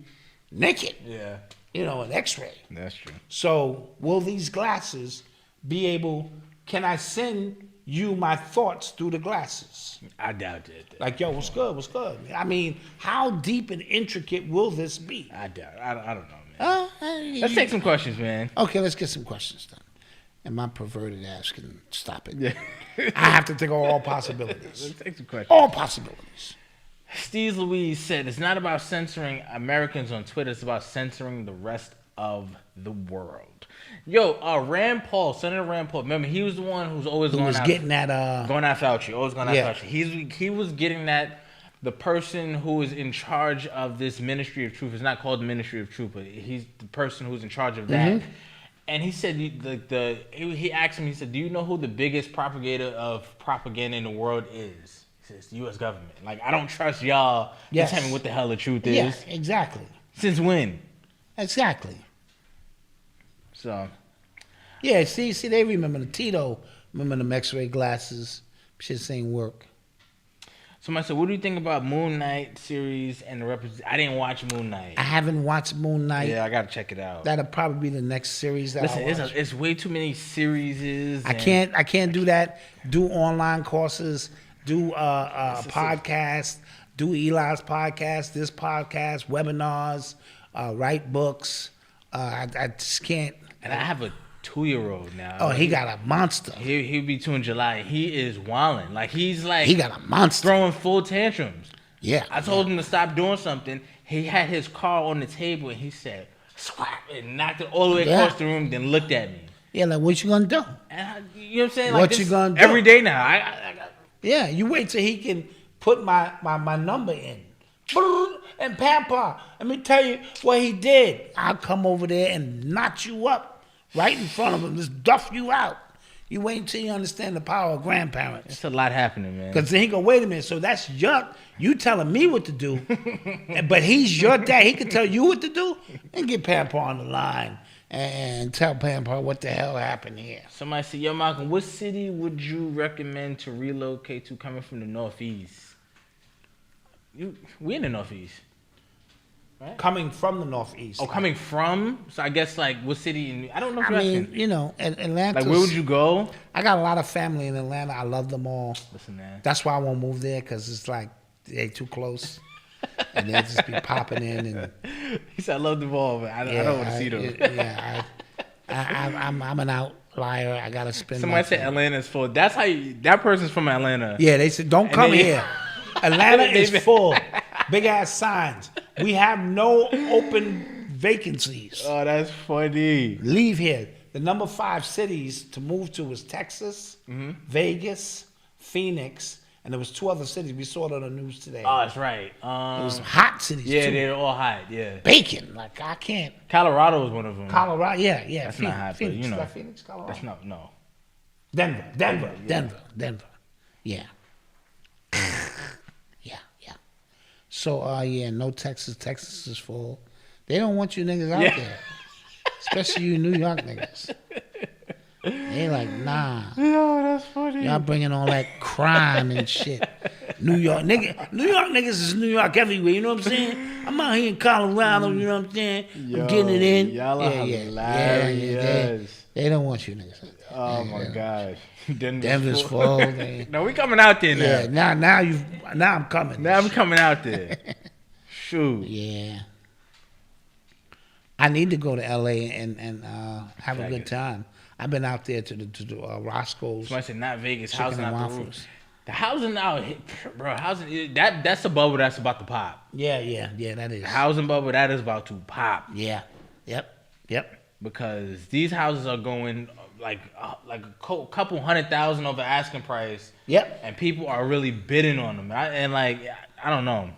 naked. Yeah. An X-ray. That's true. So will these glasses be able, can I send you my thoughts through the glasses? I doubt it. Yo, what's good? I mean, how deep and intricate will this be? I doubt it. I don't know, man. Let's take some questions, man. Okay, let's get some questions done. And my perverted ass can stop it. Yeah. I have to think of all possibilities. Let's take some questions. All possibilities. Steve Louise said, it's not about censoring Americans on Twitter. It's about censoring the rest of the world. Yo, Senator Rand Paul, remember, he was the one who's always going after Fauci. Always going after Fauci. He was getting that the person who is in charge of this Ministry of Truth, is not called the Ministry of Truth, but he's the person who's in charge of that. And he said, he asked him, he said, do you know who the biggest propagator of propaganda in the world is? He says, the U.S. government. I don't trust y'all to tell me what the hell the truth is. Yeah, exactly. Since when? Exactly. So. Yeah, see, they remember the Tito, remember the X-ray glasses. Shit ain't work. Somebody said, "What do you think about Moon Knight series and the I didn't watch Moon Knight. I haven't watched Moon Knight. Yeah, I gotta check it out. That'll probably be the next series that I watch. It's way too many series. I can't do that. Do online courses. Do podcasts. Do Eli's podcast. This podcast. Webinars. Write books. I just can't. And I have a 2-year-old now. Oh, he got a monster. He'll be 2 in July. He is wilding. Like he got a monster. Throwing full tantrums. Yeah. I told him to stop doing something. He had his car on the table and he said, "Swap," and knocked it all the way across the room. Then looked at me. Yeah, like what you gonna do? And you know what I'm saying? What like you gonna do? Every day now. Yeah, you wait till he can put my number in. And Pampa, let me tell you what he did. I'll come over there and knock you up right in front of him, just duff you out. You wait until you understand the power of grandparents. It's a lot happening, man. Because then he go, wait a minute, so that's you telling me what to do, but he's your dad. He can tell you what to do, and get Pampa on the line and tell Pampa what the hell happened here. Somebody said, "Yo, Malcolm, what city would you recommend to relocate to coming from the Northeast?" We in the Northeast. Right? Coming from the Northeast. Oh, coming from? So I guess like what city? I don't know. If I mean, you know, Atlanta. Like where would you go? I got a lot of family in Atlanta. I love them all. Listen, man. That's why I won't move there, because it's like they too close, and they'll just be popping in. And he said, "I love them all, but I don't want to see them." I'm an outlier. I gotta spend. Somebody said Atlanta's full. That's how that person's from Atlanta. Yeah, they said don't come here. Atlanta is full. Big ass signs. We have no open vacancies. Oh, that's funny. Leave here. The number 5 cities to move to was Texas, Vegas, Phoenix, and there was 2 other cities. We saw it on the news today. Oh, that's right. It was hot cities. Yeah, too. they're all hot. Yeah. Bacon. Like I can't. Colorado was one of them. Colorado. Yeah. That's Phoenix, not hot, Phoenix. but you know. Is that Phoenix, Colorado? That's not no. Denver. Yeah. So, no Texas. Texas is full. They don't want you niggas out there. Especially you New York niggas. They like, nah. No, that's funny. Y'all bringing all that crime and shit. New York niggas is New York everywhere, you know what I'm saying? I'm out here in Colorado, you know what I'm saying? I'm getting it in. Y'all are hilarious. They don't want you niggas out there. Oh, my gosh. Denver's full. No, we coming out there now. Yeah, now I'm coming. Now I'm coming out there. Shoot. Yeah. I need to go to LA and have a good time. I've been out there to Roscoe's. Somebody said not Vegas, Chicken housing and out the waffles. roof. The housing out, bro, that's the bubble that's about to pop. Yeah, that is. The housing bubble, that is about to pop. Yeah. Yep. Because these houses are going like a couple 100,000 over asking price. Yep. And people are really bidding on them. I don't know.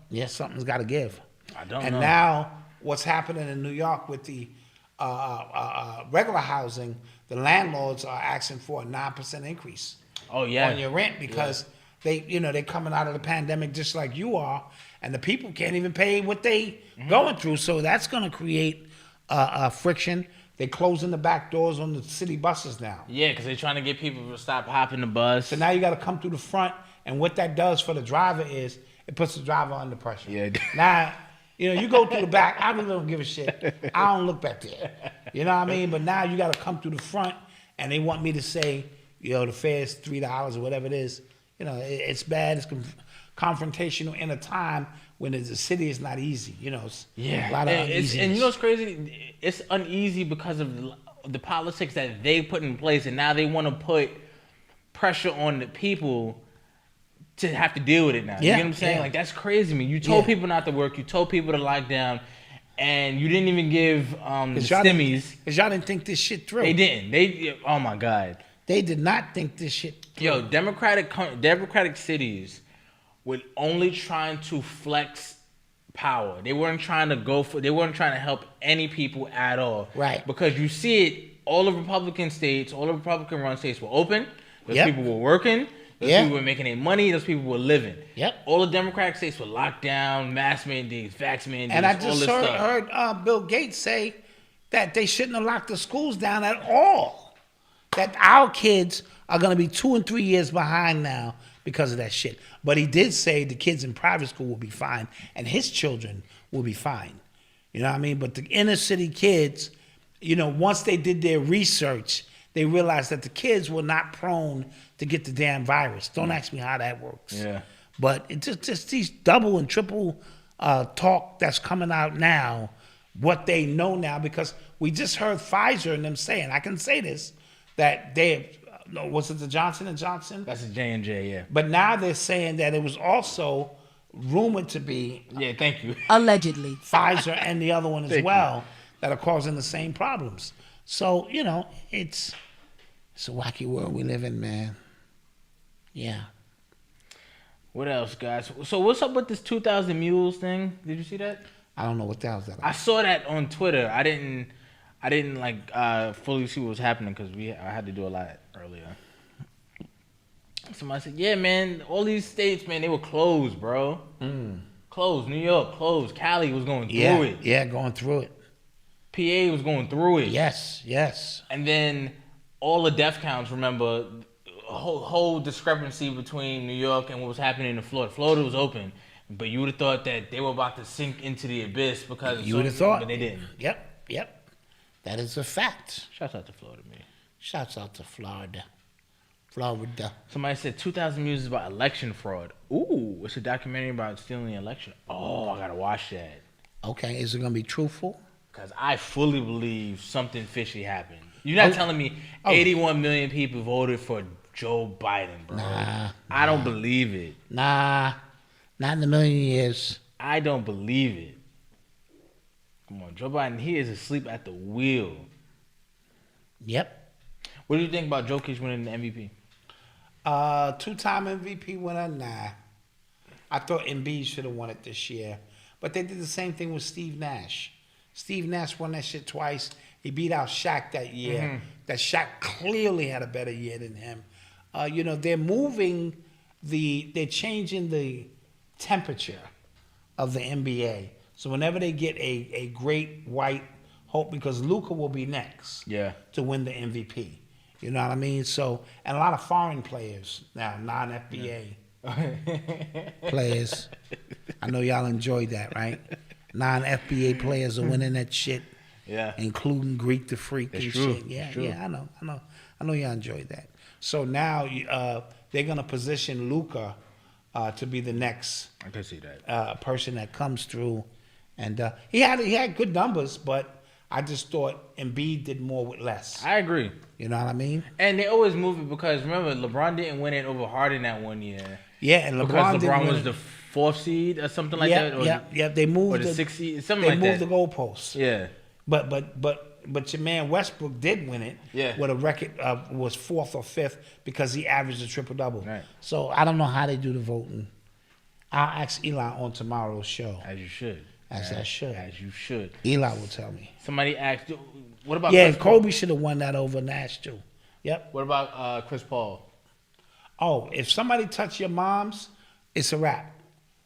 Yeah, something's got to give. I don't know. And now, what's happening in New York with the regular housing, the landlords are asking for a 9% increase. Oh yeah. On your rent because they're coming out of the pandemic just like you are, and the people can't even pay what they going through. So that's going to create friction. They're closing the back doors on the city buses now. Yeah, because they're trying to get people to stop hopping the bus. So now you got to come through the front, and what that does for the driver is it puts the driver under pressure. Yeah. Now, you go through the back. I really don't give a shit. I don't look back there. You know what I mean? But now you got to come through the front, and they want me to say, the fare's $3 or whatever it is. It's bad. It's confrontational in a time when the city is not easy. A lot of uneasiness. And you know what's crazy? It's uneasy because of the politics that they put in place, and now they want to put pressure on the people to have to deal with it now. You know what I'm saying? Yeah. Like, that's crazy to me. You told people not to work. You told people to lock down. And you didn't even give the stimmies. Because y'all didn't think this shit through. They didn't. Oh, my God. They did not think this shit through. Yo, Democratic cities were only trying to flex power. They weren't trying to help any people at all. Right. Because you see it, all the Republican states, all the Republican run states were open. Those people were working. Those people were making their money. Those people were living. Yep. All the Democratic states were locked down, mask mandates, vax mandates, and I all just this stuff. heard Bill Gates say that they shouldn't have locked the schools down at all. That our kids are going to be 2 and 3 years behind now because of that shit. But he did say the kids in private school will be fine, and his children will be fine. You know what I mean? But the inner city kids, you know, once they did their research, they realized that the kids were not prone to get the damn virus. Don't ask me how that works. Yeah. But it's just these double and triple talk that's coming out now, what they know now, because we just heard Pfizer and them saying, I can say this, that they, was it the Johnson & Johnson? That's a J&J, yeah. But now they're saying that it was also rumored to be Yeah, thank you. Allegedly. Pfizer and the other one as Thank well that are causing the same problems. So, you know, it's a wacky world we live in, man. Yeah. What else, guys? So what's up with this 2,000 Mules thing? Did you see that? I don't know what the hell's that. I saw that on Twitter. I didn't like fully see what was happening because I had to do a lot earlier. Somebody said, "Yeah, man, all these states, man, they were closed, bro. Closed. New York closed. Cali was going through it. Yeah, going through it. PA was going through it. Yes. And then all the death counts. Remember, a whole discrepancy between New York and what was happening in Florida. Florida was open, but you would have thought that they were about to sink into the abyss because You would have thought, but they didn't. Yep. That is a fact. Shouts out to Florida, man. Shouts out to Florida. Somebody said 2,000 Mules is about election fraud. Ooh, it's a documentary about stealing the election. Oh, I gotta watch that. Okay, is it gonna be truthful? Because I fully believe something fishy happened. You're not telling me 81 million people voted for Joe Biden, bro. I don't believe it. Nah, not in a million years. I don't believe it. Come on, Joe Biden, he is asleep at the wheel. Yep. What do you think about Jokic winning the MVP? Two-time MVP winner, nah. I thought Embiid should have won it this year. But they did the same thing with Steve Nash. Steve Nash won that shit twice. He beat out Shaq that year. Mm-hmm. That Shaq clearly had a better year than him. You know, they're changing the temperature of the NBA. So whenever they get a great white hope, because Luka will be next to win the MVP. You know what I mean? So, and a lot of foreign players now, non-FBA players. I know y'all enjoyed that, right? Non-FBA players are winning that shit. Yeah. Including Greek the Freak and true. shit. Yeah, That's true. yeah, I know y'all enjoyed that. So now they're gonna position Luka to be the next I can see that. person that comes through, and he had good numbers, but I just thought Embiid did more with less. I agree. You know what I mean? And they always move it because remember LeBron didn't win it over Harden that one year. Yeah, and because LeBron was the 4th seed or something like that. Or They moved or the 6th seed, something like that. They moved the goalposts. Yeah. But your man Westbrook did win it. Yeah. With a record was 4th or 5th because he averaged a triple-double. Right. So I don't know how they do the voting. I'll ask Eli on tomorrow's show. As you should. As I should. As you should. Eli will tell me. Somebody asked, what about Yeah, Chris Paul? Kobe should have won that over Nash too. Yep. What about Chris Paul? Oh, if somebody touch your mom's, it's a wrap.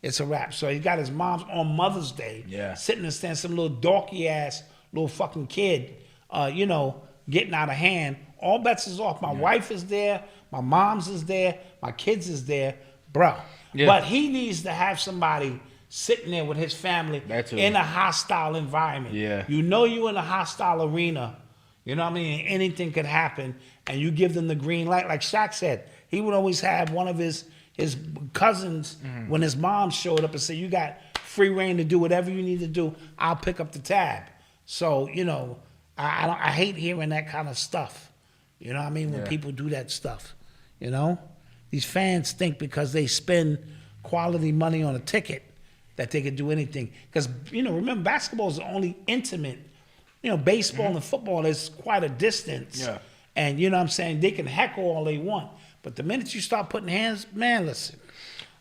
It's a wrap. So he got his mom's on Mother's Day. Yeah. Sitting there standing, some little dorky ass little fucking kid, getting out of hand. All bets is off. My wife is there. My mom's is there. My kids is there. Bro. Yeah. But he needs to have somebody sitting there with his family in a hostile environment. Yeah. You know you in a hostile arena. You know what I mean? Anything could happen, and you give them the green light. Like Shaq said, he would always have one of his cousins when his mom showed up and said, "You got free reign to do whatever you need to do. I'll pick up the tab." So I hate hearing that kind of stuff. You know what I mean? When people do that stuff, these fans think because they spend quality money on a ticket that they could do anything. Because remember, basketball is the only intimate. Baseball and football is quite a distance. Yeah. And you know what I'm saying? They can heckle all they want. But the minute you start putting hands, man, listen,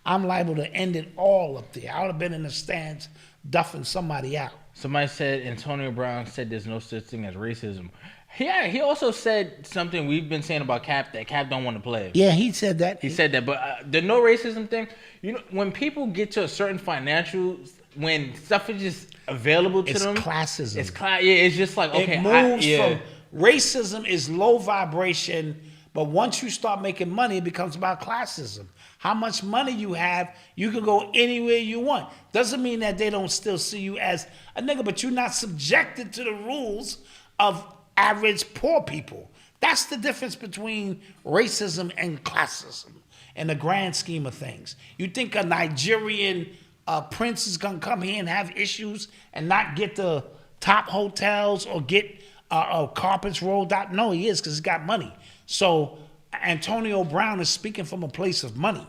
I'm liable to end it all up there. I would have been in the stands duffing somebody out. Somebody said Antonio Brown said there's no such thing as racism. Yeah, he also said something we've been saying about Cap, that Cap don't want to play. Yeah, he said that. He said that. But the no racism thing, when people get to a certain financial, when stuff is just available to them. It's classism. It's just like, okay. It moves from racism is low vibration But once you start making money, it becomes about classism. How much money you have, you can go anywhere you want. Doesn't mean that they don't still see you as a nigga, but you're not subjected to the rules of average poor people. That's the difference between racism and classism in the grand scheme of things. You think a Nigerian prince is gonna come here and have issues and not get the top hotels or get carpets rolled out? No, he is, because he's got money. So Antonio Brown is speaking from a place of money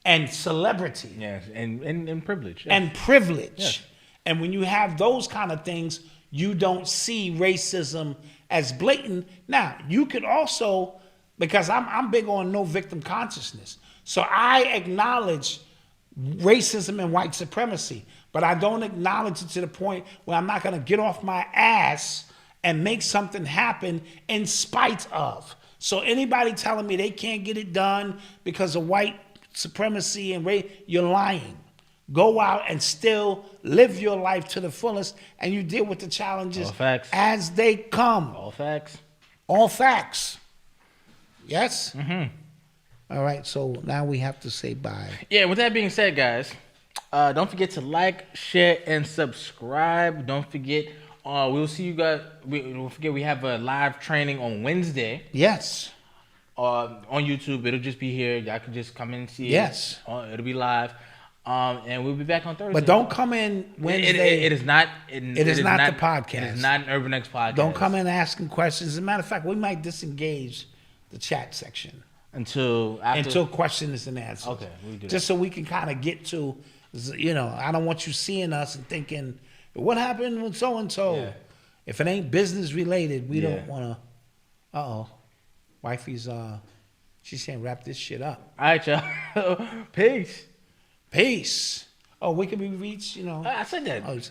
and celebrity. Yes, and privilege. Yes. And privilege. Yes. And when you have those kind of things, you don't see racism as blatant. Now, you could also, because I'm big on no victim consciousness, so I acknowledge racism and white supremacy, but I don't acknowledge it to the point where I'm not going to get off my ass and make something happen in spite of. So anybody telling me they can't get it done because of white supremacy and race, you're lying. Go out and still live your life to the fullest, and you deal with the challenges as they come. All facts. All facts. Yes? Mm-hmm. All right, so now we have to say bye. Yeah, with that being said, guys, don't forget to like, share, and subscribe. Don't forget, we'll see you guys. Don't forget, we have a live training on Wednesday. Yes. On YouTube. It'll just be here. Y'all can just come in and see it. Yes. It'll be live. And we'll be back on Thursday. But don't come in Wednesday. It is not. It is not the podcast. It is not an Urban X podcast. Don't come in asking questions. As a matter of fact, we might disengage the chat section until questions and answers. Okay, we do just that. so we can kind of get to, I don't want you seeing us and thinking, what happened with so and so? If it ain't business related, we don't want to. Wifey's she's saying wrap this shit up. All right, y'all. Peace. Peace. Oh, we can be reached. I said that. Oh, you said